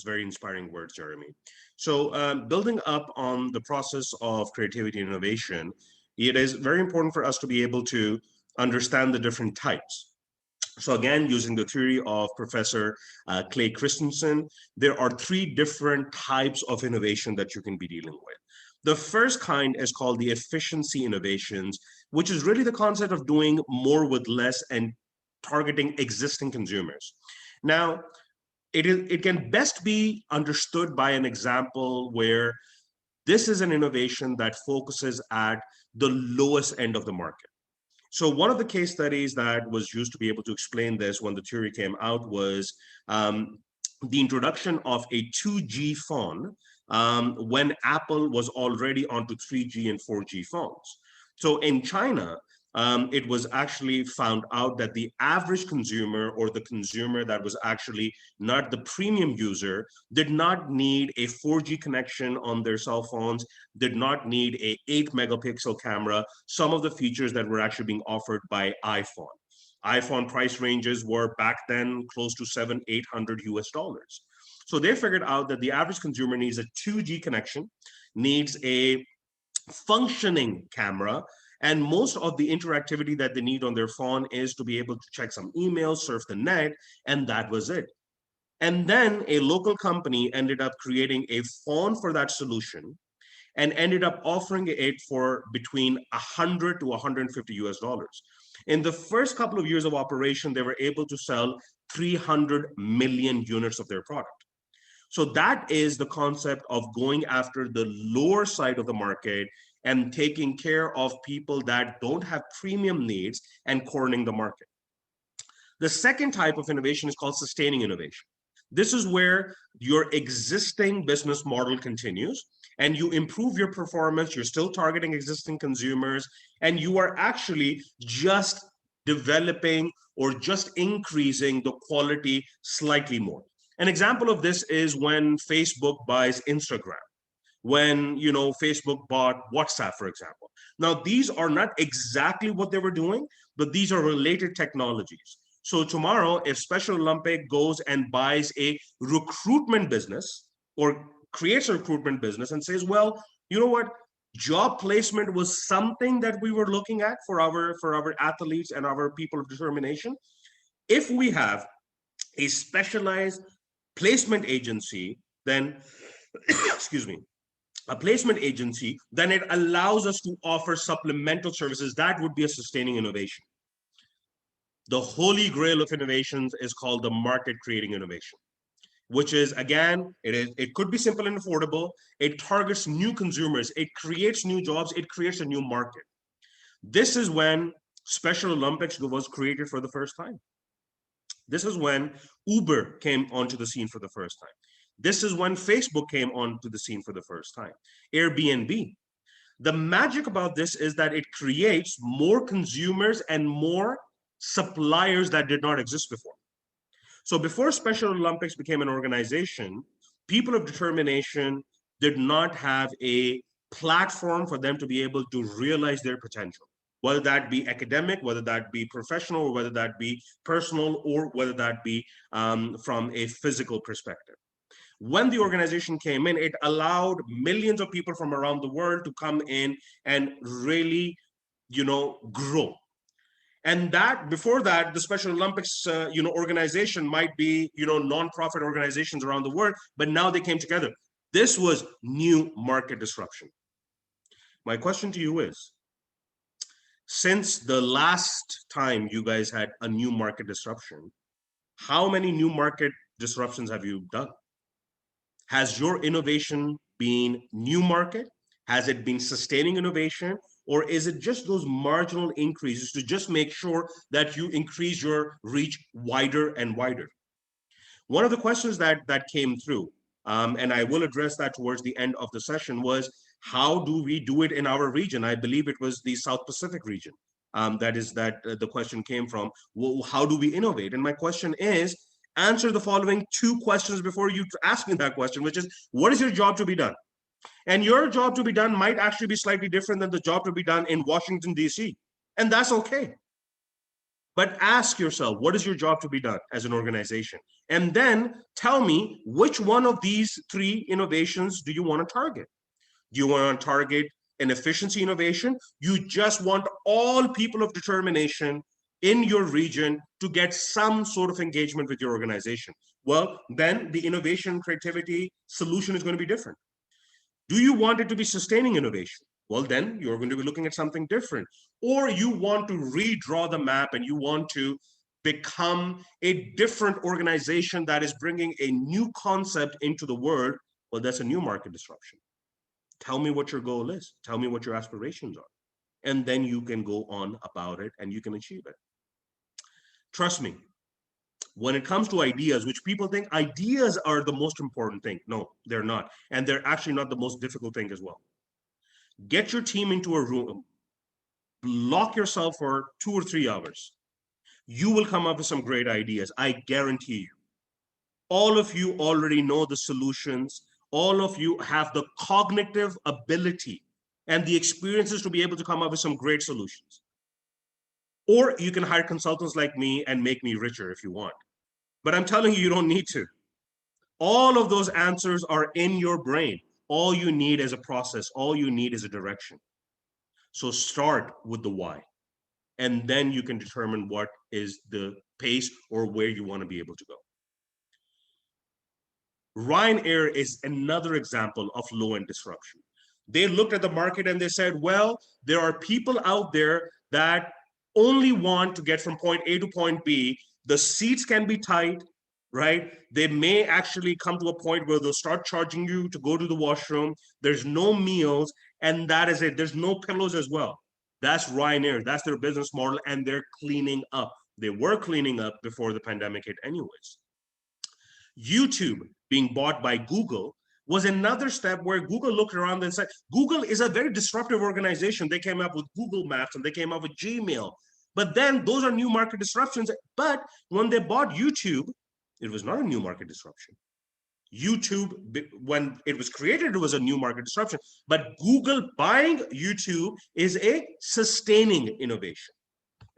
very inspiring words, Jeremy. So building up on the process of creativity and innovation, it is very important for us to be able to understand the different types. So again, using the theory of Professor Clay Christensen, there are three different types of innovation that you can be dealing with. The first kind is called the efficiency innovations, which is really the concept of doing more with less and targeting existing consumers. Now, it can best be understood by an example where this is an innovation that focuses at the lowest end of the market. So one of the case studies that was used to be able to explain this when the theory came out was the introduction of a 2G phone when Apple was already onto 3G and 4G phones. So in China, it was actually found out that the average consumer, or the consumer that was actually not the premium user, did not need a 4G connection on their cell phones, did not need a 8-megapixel camera, some of the features that were actually being offered by iPhone. iPhone price ranges were back then close to $700-800 US. So they figured out that the average consumer needs a 2G connection, needs a functioning camera, and most of the interactivity that they need on their phone is to be able to check some emails, surf the net, and that was it. And then a local company ended up creating a phone for that solution and ended up offering it for between 100 to 150 US dollars. In the first couple of years of operation, they were able to sell 300 million units of their product. So that is the concept of going after the lower side of the market and taking care of people that don't have premium needs and cornering the market. The second type of innovation is called sustaining innovation. This is where your existing business model continues and you improve your performance, you're still targeting existing consumers, and you are actually just developing or just increasing the quality slightly more. An example of this is when Facebook buys Instagram, when Facebook bought WhatsApp, for example. Now, these are not exactly what they were doing, but these are related technologies. So tomorrow, if Special Olympic goes and buys a recruitment business or creates a recruitment business and says, well, you know what? Job placement was something that we were looking at for our athletes and our people of determination. If we have a specialized placement agency, then, excuse me, a placement agency, then it allows us to offer supplemental services. That would be a sustaining innovation. The holy grail of innovations is called the market creating innovation, which is, again, it could be simple and affordable. It targets new consumers. It creates new jobs. It creates a new market. This is when Special Olympics was created for the first time. This is when Uber came onto the scene for the first time. This is when Facebook came onto the scene for the first time. Airbnb. The magic about this is that it creates more consumers and more suppliers that did not exist before. So before Special Olympics became an organization, people of determination did not have a platform for them to be able to realize their potential, whether that be academic, whether that be professional, or whether that be personal, or whether that be from a physical perspective. When the organization came in, it allowed millions of people from around the world to come in and really, grow. And that before that, the Special Olympics, organization might be, nonprofit organizations around the world, but now they came together. This was new market disruption. My question to you is, since the last time you guys had a new market disruption, how many new market disruptions have you done? Has your innovation been new market? Has it been sustaining innovation, or is it just those marginal increases to just make sure that you increase your reach wider and wider? One of the questions that came through, and I will address that towards the end of the session, was how do we do it in our region? I believe it was the South Pacific region. The question came from. Well, how do we innovate? And my question is, answer the following two questions before you ask me that question, which is, what is your job to be done? And your job to be done might actually be slightly different than the job to be done in Washington, D.C. And that's okay. But ask yourself, what is your job to be done as an organization? And then tell me, which one of these three innovations do you want to target? Do you want to target an efficiency innovation? You just want all people of determination in your region to get some sort of engagement with your organization. Well, then the innovation creativity solution is going to be different. Do you want it to be sustaining innovation? Well, then you're going to be looking at something different. Or you want to redraw the map and you want to become a different organization that is bringing a new concept into the world. Well, that's a new market disruption. Tell me what your goal is. Tell me what your aspirations are. And then you can go on about it and you can achieve it. Trust me, when it comes to ideas, which people think ideas are the most important thing. No, they're not. And they're actually not the most difficult thing as well. Get your team into a room, lock yourself for 2 or 3 hours. You will come up with some great ideas. I guarantee you. All of you already know the solutions. All of you have the cognitive ability and the experiences to be able to come up with some great solutions. Or you can hire consultants like me and make me richer if you want. But I'm telling you, you don't need to. All of those answers are in your brain. All you need is a process. All you need is a direction. So start with the why. And then you can determine what is the pace or where you want to be able to go. Ryanair is another example of low-end disruption. They looked at the market and they said, well, there are people out there that only want to get from point A to point B. The seats can be tight, right? They may actually come to a point where they'll start charging you to go to the washroom. There's no meals, and that is it. There's no pillows as well. That's Ryanair. That's their business model, and they're cleaning up. They were cleaning up before the pandemic hit anyways. YouTube being bought by Google was another step where Google looked around and said, Google is a very disruptive organization. They came up with Google Maps and they came up with Gmail. But then those are new market disruptions. But when they bought YouTube, it was not a new market disruption. YouTube, when it was created, it was a new market disruption. But Google buying YouTube is a sustaining innovation.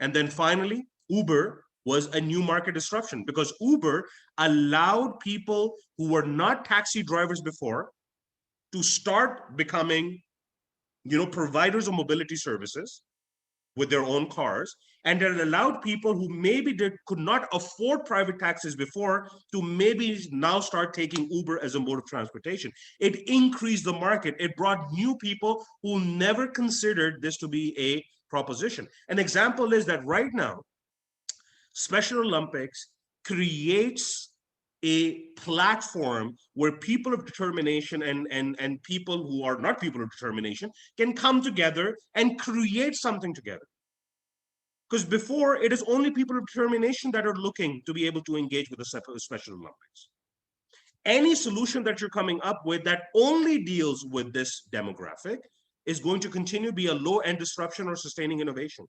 And then finally, Uber was a new market disruption because Uber allowed people who were not taxi drivers before to start becoming, providers of mobility services with their own cars. And it allowed people who maybe could not afford private taxis before to maybe now start taking Uber as a mode of transportation. It increased the market. It brought new people who never considered this to be a proposition. An example is that right now, Special Olympics creates a platform where people of determination and people who are not people of determination can come together and create something together. Because before, it is only people of determination that are looking to be able to engage with the Special Olympics. Any solution that you're coming up with that only deals with this demographic is going to continue to be a low-end disruption or sustaining innovation.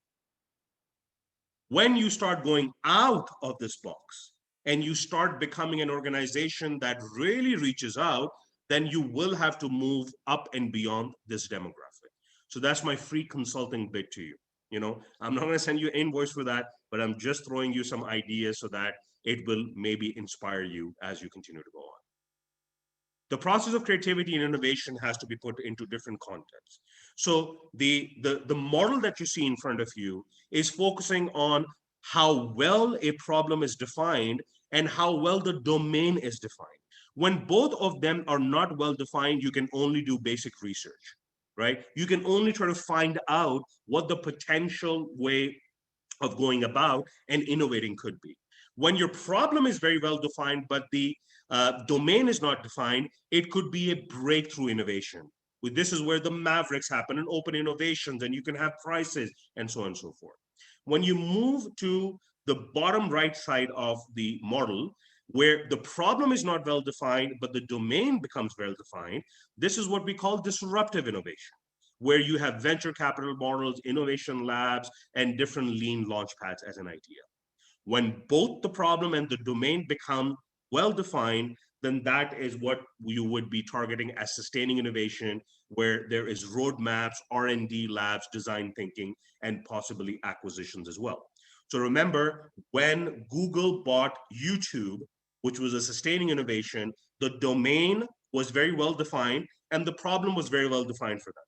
When you start going out of this box and you start becoming an organization that really reaches out, then you will have to move up and beyond this demographic. So that's my free consulting bid to you. I'm not going to send you an invoice for that, but I'm just throwing you some ideas so that it will maybe inspire you as you continue to go on. The process of creativity and innovation has to be put into different contexts. So the model that you see in front of you is focusing on how well a problem is defined and how well the domain is defined. When both of them are not well defined, you can only do basic research, right? You can only try to find out what the potential way of going about and innovating could be. When your problem is very well defined, but the domain is not defined, it could be a breakthrough innovation. This is where the mavericks happen and open innovations, and you can have prices and so on and so forth. When you move to the bottom right side of the model, where the problem is not well defined, but the domain becomes well defined, this is what we call disruptive innovation, where you have venture capital models, innovation labs, and different lean launch pads as an idea. When both the problem and the domain become well defined, then that is what you would be targeting as sustaining innovation, where there is roadmaps, R&D labs, design thinking, and possibly acquisitions as well. So remember, when Google bought YouTube, which was a sustaining innovation, the domain was very well defined and the problem was very well defined for them.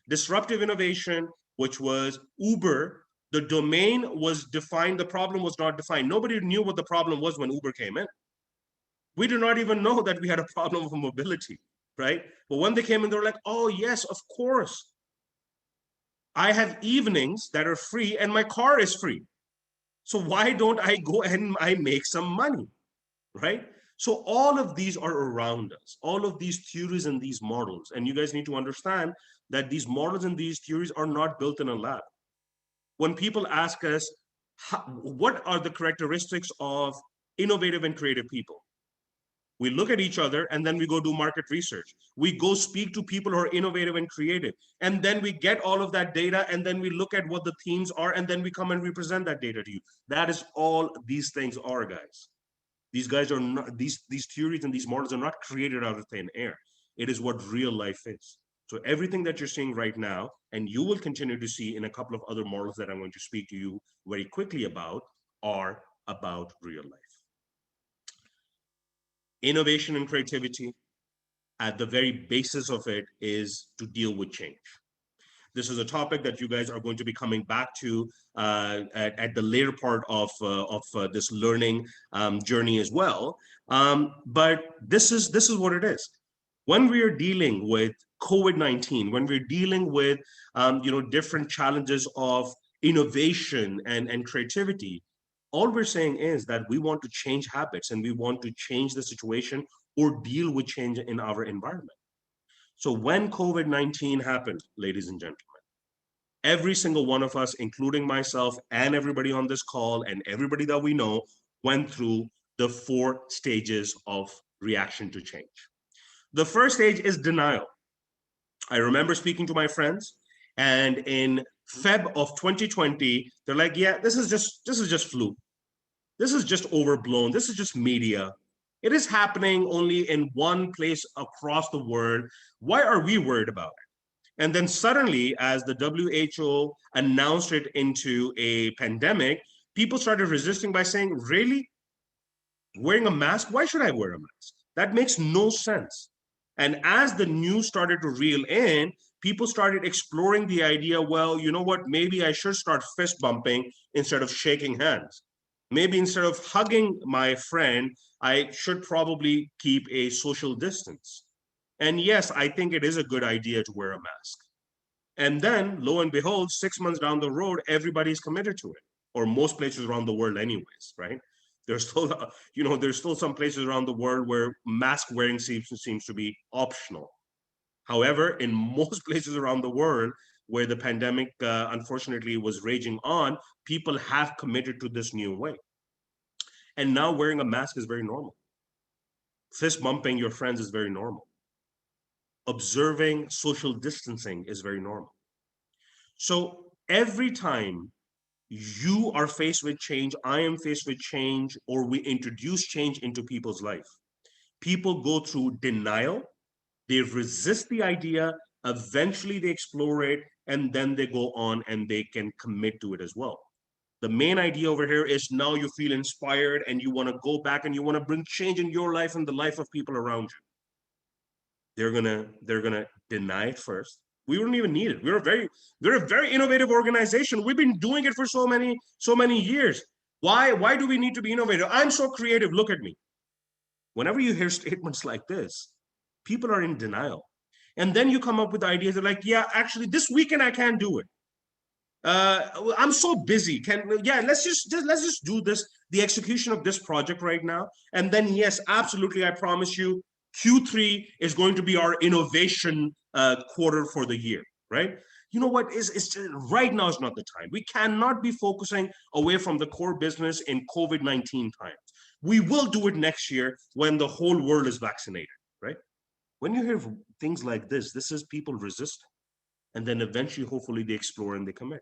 Disruptive innovation, which was Uber, the domain was defined, the problem was not defined. Nobody knew what the problem was when Uber came in. We did not even know that we had a problem of mobility, right? But when they came in, they were like, oh yes, of course. I have evenings that are free and my car is free. So why don't I go and I make some money, right? So all of these are around us, all of these theories and these models. And you guys need to understand that these models and these theories are not built in a lab. When people ask us, what are the characteristics of innovative and creative people? We look at each other and then we go do market research. We go speak to people who are innovative and creative. And then we get all of that data and then we look at what the themes are and then we come and represent that data to you. That is all these things are, guys. These guys are not, these theories and these models are not created out of thin air. It is what real life is. So everything that you're seeing right now, and you will continue to see in a couple of other models that I'm going to speak to you very quickly about, are about real life. Innovation and creativity, at the very basis of it, is to deal with change. This is a topic that you guys are going to be coming back to at the later part of this learning journey as well. But this is what it is. When we are dealing with COVID-19, when we're dealing with different challenges of innovation and creativity, all we're saying is that we want to change habits and we want to change the situation or deal with change in our environment. So when COVID-19 happened, ladies and gentlemen, every single one of us, including myself and everybody on this call and everybody that we know, went through the 4 stages of reaction to change. The first stage is denial. I remember speaking to my friends, and in Feb of 2020, they're like, yeah, this is just flu. This is just overblown. This is just media. It is happening only in one place across the world. Why are we worried about it? And then suddenly, as the WHO announced it into a pandemic, people started resisting by saying, really? Wearing a mask? Why should I wear a mask? That makes no sense. And as the news started to reel in, people started exploring the idea, well, you know what, maybe I should start fist bumping instead of shaking hands. Maybe instead of hugging my friend, I should probably keep a social distance. And yes, I think it is a good idea to wear a mask. And then, lo and behold, 6 months down the road, everybody's committed to it, or most places around the world anyways, right? There's still, there's still some places around the world where mask wearing seems to be optional. However, in most places around the world where the pandemic, unfortunately, was raging on, people have committed to this new way. And now wearing a mask is very normal. Fist bumping your friends is very normal. Observing social distancing is very normal. So every time you are faced with change, I am faced with change, or we introduce change into people's life, people go through denial, they resist the idea, eventually they explore it, and then they go on and they can commit to it as well. The main idea over here is now you feel inspired and you want to go back and you want to bring change in your life and the life of people around you. They're gonna deny it first. We wouldn't even need it. We're a very innovative organization. We've been doing it for so many years. Why do we need to be innovative? I'm so creative. Look at me. Whenever you hear statements like this, people are in denial. And then you come up with ideas that like, yeah, actually this weekend I can't do it. I'm so busy. Let's just do this, the execution of this project right now. And then yes, absolutely, I promise you, Q3 is going to be our innovation quarter for the year, right? You know what, it's right now is not the time. We cannot be focusing away from the core business in COVID-19 times. We will do it next year when the whole world is vaccinated, right? When you hear things like this is people resisting. And then eventually, hopefully, they explore and they commit.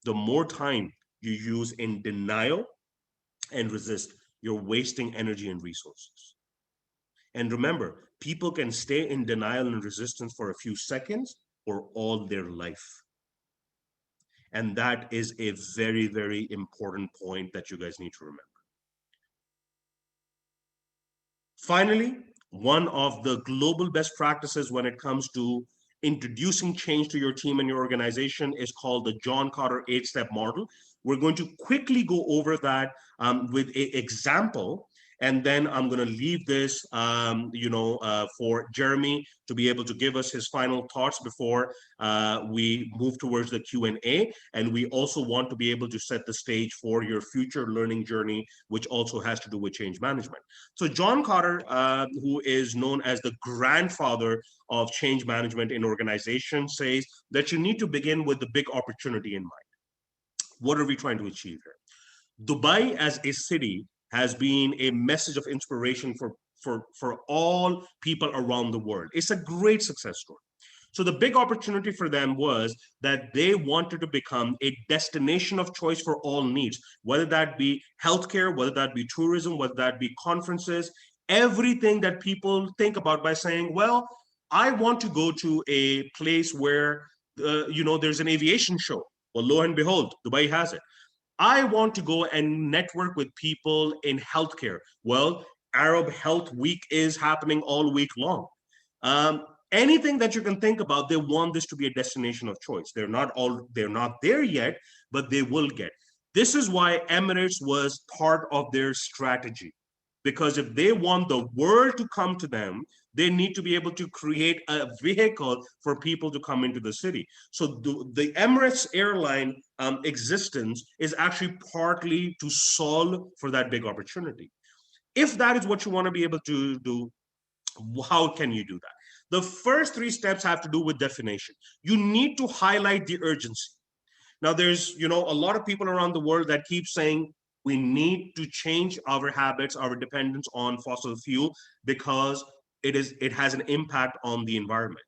The more time you use in denial and resist, you're wasting energy and resources. And remember, people can stay in denial and resistance for a few seconds or all their life. And that is a very, very important point that you guys need to remember. Finally, one of the global best practices when it comes to introducing change to your team and your organization is called the John Kotter 8-step model. We're going to quickly go over that with an example. And then I'm going to leave this, for Jeremy to be able to give us his final thoughts before we move towards the Q&A. And we also want to be able to set the stage for your future learning journey, which also has to do with change management. So John Kotter, who is known as the grandfather of change management in organizations, says that you need to begin with the big opportunity in mind. What are we trying to achieve here? Dubai as a city has been a message of inspiration for all people around the world. It's a great success story. So the big opportunity for them was that they wanted to become a destination of choice for all needs, whether that be healthcare, whether that be tourism, whether that be conferences, everything that people think about by saying, well, I want to go to a place where, there's an aviation show. Well, lo and behold, Dubai has it. I want to go and network with people in healthcare. Well, Arab Health Week is happening all week long. Anything that you can think about, they want this to be a destination of choice. They're not there yet, but they will get. This is why Emirates was part of their strategy. Because if they want the world to come to them, they need to be able to create a vehicle for people to come into the city. So the Emirates airline existence is actually partly to solve for that big opportunity. If that is what you want to be able to do, how can you do that? The first 3 steps have to do with definition. You need to highlight the urgency. Now, there's a lot of people around the world that keep saying, we need to change our habits, our dependence on fossil fuel, because it has an impact on the environment.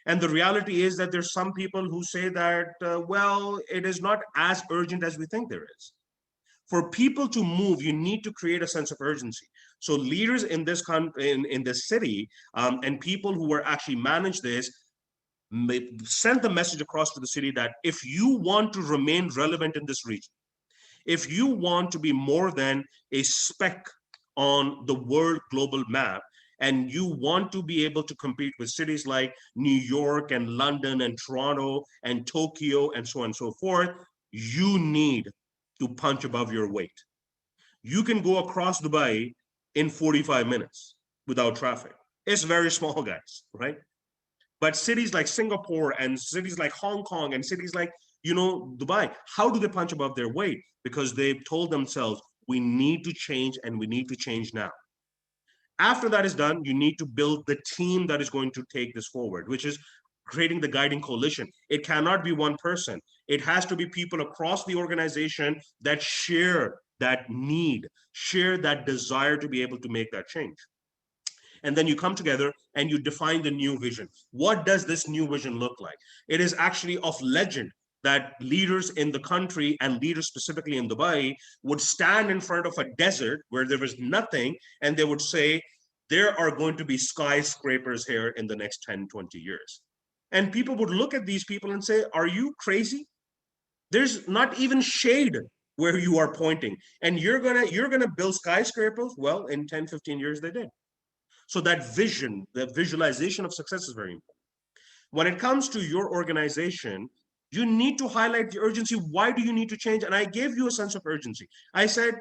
And the reality is that there's some people who say that, it is not as urgent as we think there is. For people to move, you need to create a sense of urgency. So leaders in this in this city and people who are actually manage this send the message across to the city that if you want to remain relevant in this region, if you want to be more than a speck on the world global map, and you want to be able to compete with cities like New York and London and Toronto and Tokyo and so on and so forth, you need to punch above your weight. You can go across Dubai in 45 minutes without traffic. It's very small, guys, right? But cities like Singapore and cities like Hong Kong and cities like Dubai, how do they punch above their weight? Because they've told themselves, we need to change and we need to change now. After that is done, you need to build the team that is going to take this forward, which is creating the guiding coalition. It cannot be one person. It has to be people across the organization that share that need, share that desire to be able to make that change. And then you come together and you define the new vision. What does this new vision look like? It is actually of legend that leaders in the country and leaders specifically in Dubai would stand in front of a desert where there was nothing, and they would say, there are going to be skyscrapers here in the next 10, 20 years. And people would look at these people and say, are you crazy? There's not even shade where you are pointing. And you're gonna build skyscrapers? Well, in 10, 15 years, they did. So that vision, the visualization of success is very important. When it comes to your organization, you need to highlight the urgency. Why do you need to change? And I gave you a sense of urgency. I said,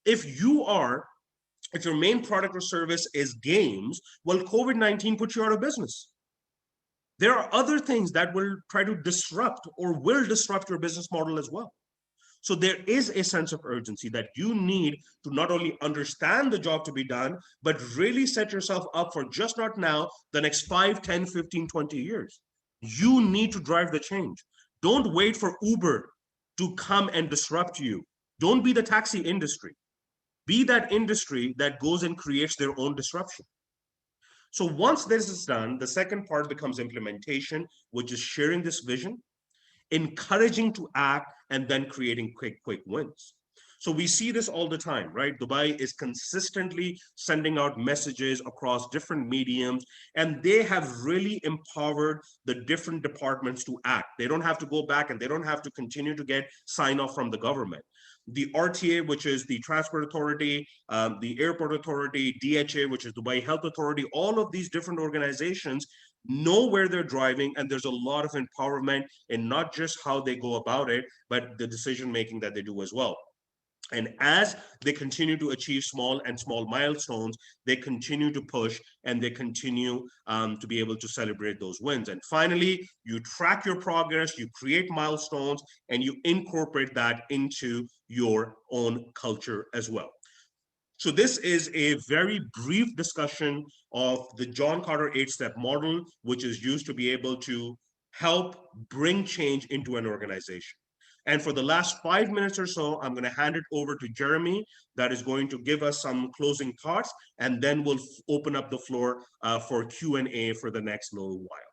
if your main product or service is games, well, COVID-19 put you out of business. There are other things that will try to disrupt or will disrupt your business model as well. So there is a sense of urgency that you need to not only understand the job to be done, but really set yourself up for just not now, the next 5, 10, 15, 20 years. You need to drive the change. Don't wait for Uber to come and disrupt you. Don't be the taxi industry. Be that industry that goes and creates their own disruption. So once this is done, the second part becomes implementation, which is sharing this vision, encouraging to act, and then creating quick wins. So we see this all the time, right? Dubai is consistently sending out messages across different mediums, and they have really empowered the different departments to act. They don't have to go back and they don't have to continue to get sign off from the government. The RTA, which is the Transport Authority, the Airport Authority, DHA, which is Dubai Health Authority, all of these different organizations know where they're driving, and there's a lot of empowerment in not just how they go about it, but the decision making that they do as well. And as they continue to achieve small milestones, they continue to push and they continue to be able to celebrate those wins. And finally, you track your progress, you create milestones, and you incorporate that into your own culture as well. So this is a very brief discussion of the John Carter 8-step model, which is used to be able to help bring change into an organization. And for the last 5 minutes or so, I'm going to hand it over to Jeremy, that is going to give us some closing thoughts, and then we'll open up the floor for Q&A for the next little while.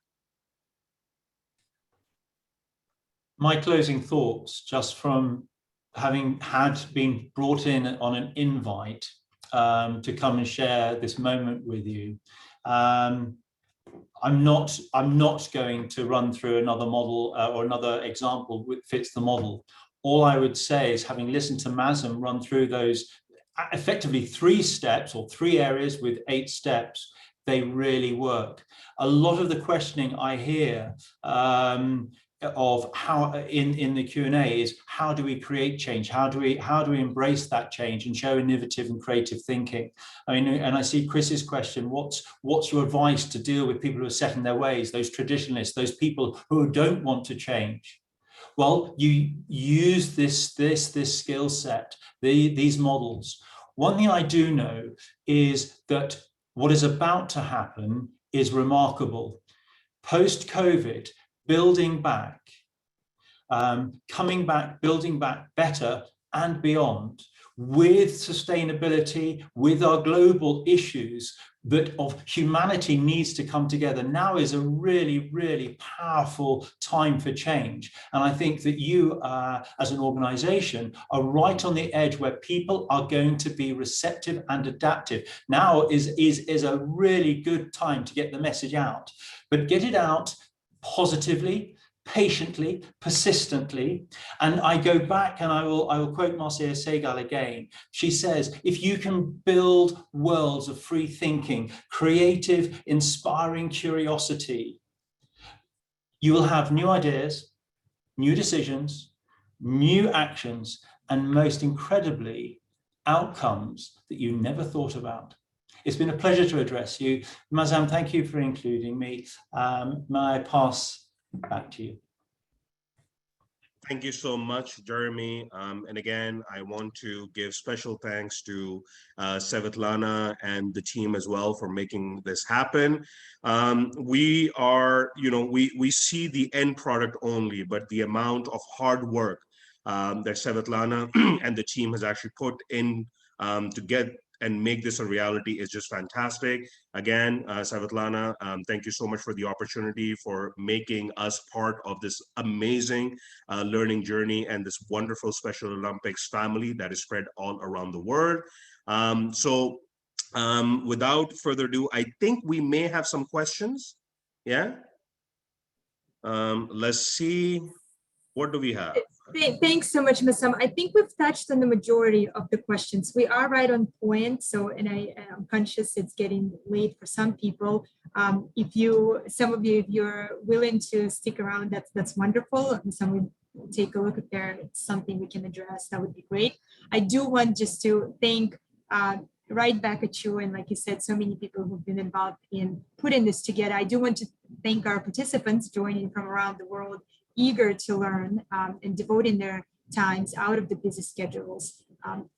My closing thoughts, just from having been brought in on an invite to come and share this moment with you. I'm not going to run through another model or another example which fits the model. All I would say is, having listened to Mazem run through those effectively 3 steps or 3 areas with 8 steps, they really work. A lot of the questioning I hear of how in the Q&A is, how do we create change? How do we embrace that change and show innovative and creative thinking? I mean, and I see Chris's question, what's your advice to deal with people who are set in their ways, those traditionalists, those people who don't want to change? Well, you use this skill set, these models. One thing I do know is that what is about to happen is remarkable. Post-COVID, building back, coming back, building back better and beyond, with sustainability, with our global issues that of humanity needs to come together. Now is a really, really powerful time for change. And I think that you, as an organization, are right on the edge where people are going to be receptive and adaptive. Now is a really good time to get the message out, but get it out positively, patiently, persistently. And I go back and I will quote Marcia Segal again. She says, if you can build worlds of free thinking, creative, inspiring curiosity, you will have new ideas, new decisions, new actions, and most incredibly, outcomes that you never thought about. It's been a pleasure to address you. Mazem, thank you for including me. May I pass back to you? Thank you so much, Jeremy. And again, I want to give special thanks to Svetlana and the team as well for making this happen. We are, we see the end product only, but the amount of hard work that Svetlana and the team has actually put in to get and make this a reality is just fantastic. Again, Svetlana, thank you so much for the opportunity, for making us part of this amazing learning journey and this wonderful Special Olympics family that is spread all around the world. Without further ado, I think we may have some questions. Yeah. Let's see. What do we have? Thanks so much, Ms. I think we've touched on the majority of the questions. We are right on point. So, and I'm conscious it's getting late for some people. If you're willing to stick around, that's wonderful. Some will take a look if there's something we can address, that would be great. I do want just to thank right back at you, and like you said, so many people who've been involved in putting this together. I do want to thank our participants joining from around the world, eager to learn and devoting their times out of the busy schedules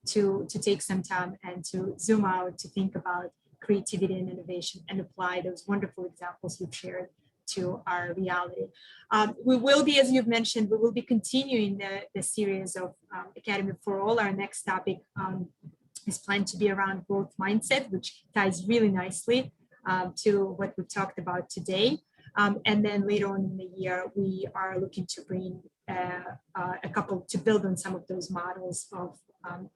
to take some time and to zoom out, to think about creativity and innovation and apply those wonderful examples you've shared to our reality. We will be, as you've mentioned, we will be continuing the series of Academy for All. Our next topic is planned to be around growth mindset, which ties really nicely to what we talked about today. And then later on in the year, we are looking to bring a couple to build on some of those models of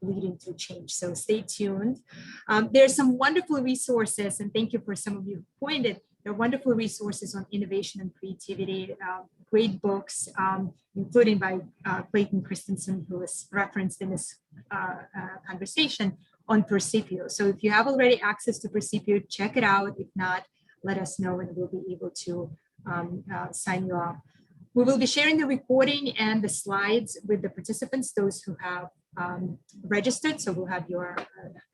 leading through change. So stay tuned. There's some wonderful resources, and thank you for some of you who pointed. There are wonderful resources on innovation and creativity, great books, including by Clayton Christensen, who was referenced in this conversation on Percipio. So if you have already access to Percipio, check it out. If not, let us know and we'll be able to sign you up. We will be sharing the recording and the slides with the participants, those who have registered. So we'll have your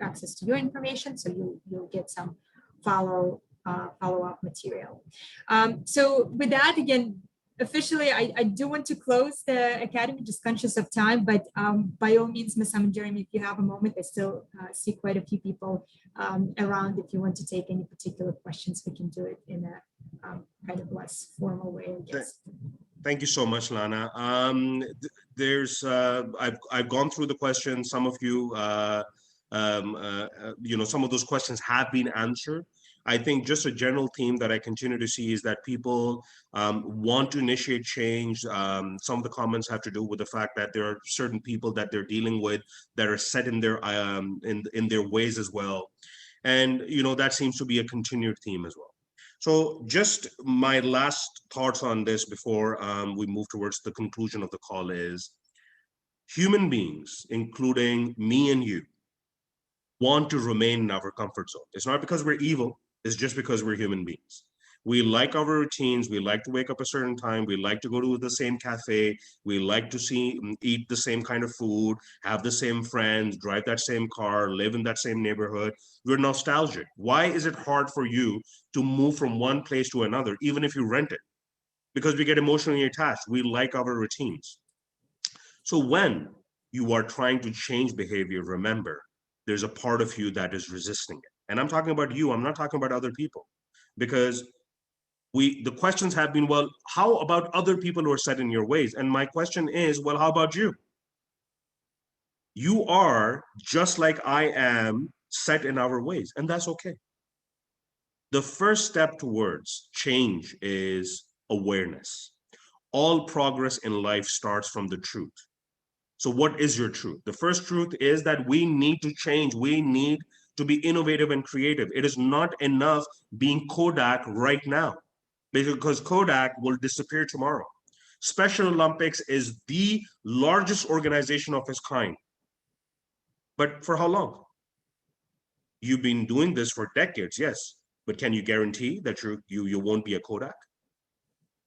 access to your information. So you'll get some follow-up material. So with that, again, officially, I do want to close the Academy, just conscious of time, but by all means, Ms. and Jeremy, if you have a moment, I still see quite a few people around. If you want to take any particular questions, we can do it in a kind of less formal way, I guess. Thank you so much, Lana. I've gone through the questions. Some of you, some of those questions have been answered. I think just a general theme that I continue to see is that people want to initiate change. Some of the comments have to do with the fact that there are certain people that they're dealing with that are set in their in their ways as well, and that seems to be a continued theme as well. So just my last thoughts on this before we move towards the conclusion of the call is human beings, including me and you, want to remain in our comfort zone. It's not because we're evil, it's just because we're human beings. We like our routines. We like to wake up a certain time. We like to go to the same cafe. We like to eat the same kind of food, have the same friends, drive that same car, live in that same neighborhood. We're nostalgic. Why is it hard for you to move from one place to another, even if you rent it? Because we get emotionally attached. We like our routines. So when you are trying to change behavior, remember, there's a part of you that is resisting it. And I'm talking about you. I'm not talking about other people. Because the questions have been, well, how about other people who are set in your ways? And my question is, well, how about you? You are just like I am set in our ways, and that's okay. The first step towards change is awareness. All progress in life starts from the truth. So what is your truth? The first truth is that we need to change. We need to be innovative and creative. It is not enough being Kodak right now, because Kodak will disappear tomorrow. Special Olympics is the largest organization of its kind. But for how long? You've been doing this for decades, yes. But can you guarantee that you won't be a Kodak?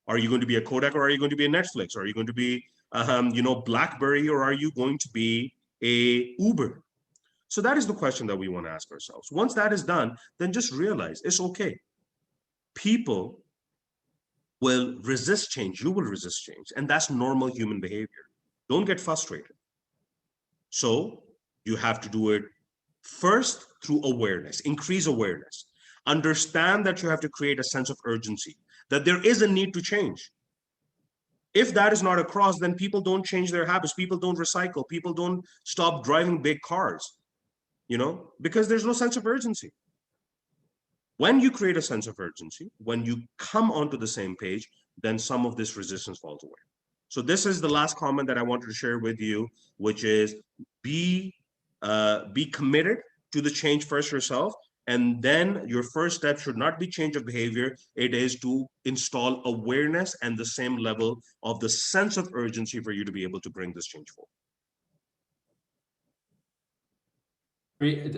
Are you going to be a Kodak, or are you going to be a Netflix? Are you going to be BlackBerry, or are you going to be a Uber? So that is the question that we want to ask ourselves. Once that is done, then just realize it's okay. People will resist change. You will resist change. And that's normal human behavior. Don't get frustrated. So you have to do it first through awareness, increase awareness. Understand that you have to create a sense of urgency, that there is a need to change. If that is not across, then people don't change their habits. People don't recycle. People don't stop driving big cars, because there's no sense of urgency. When you create a sense of urgency, when you come onto the same page, then some of this resistance falls away. So this is the last comment that I wanted to share with you, which is be committed to the change first yourself. And then your first step should not be change of behavior. It is to install awareness and the same level of the sense of urgency for you to be able to bring this change forward.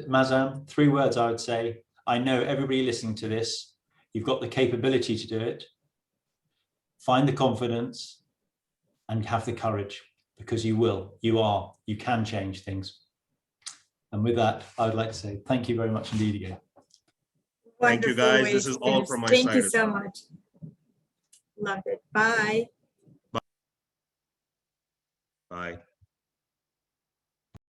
Mazen, 3 words I would say. I know everybody listening to this, you've got the capability to do it. Find the confidence and have the courage, because you will, you can change things. And with that, I would like to say thank you very much indeed again. Thank you, guys. This is all from my side. Thank you so much. Love it. Bye. Bye.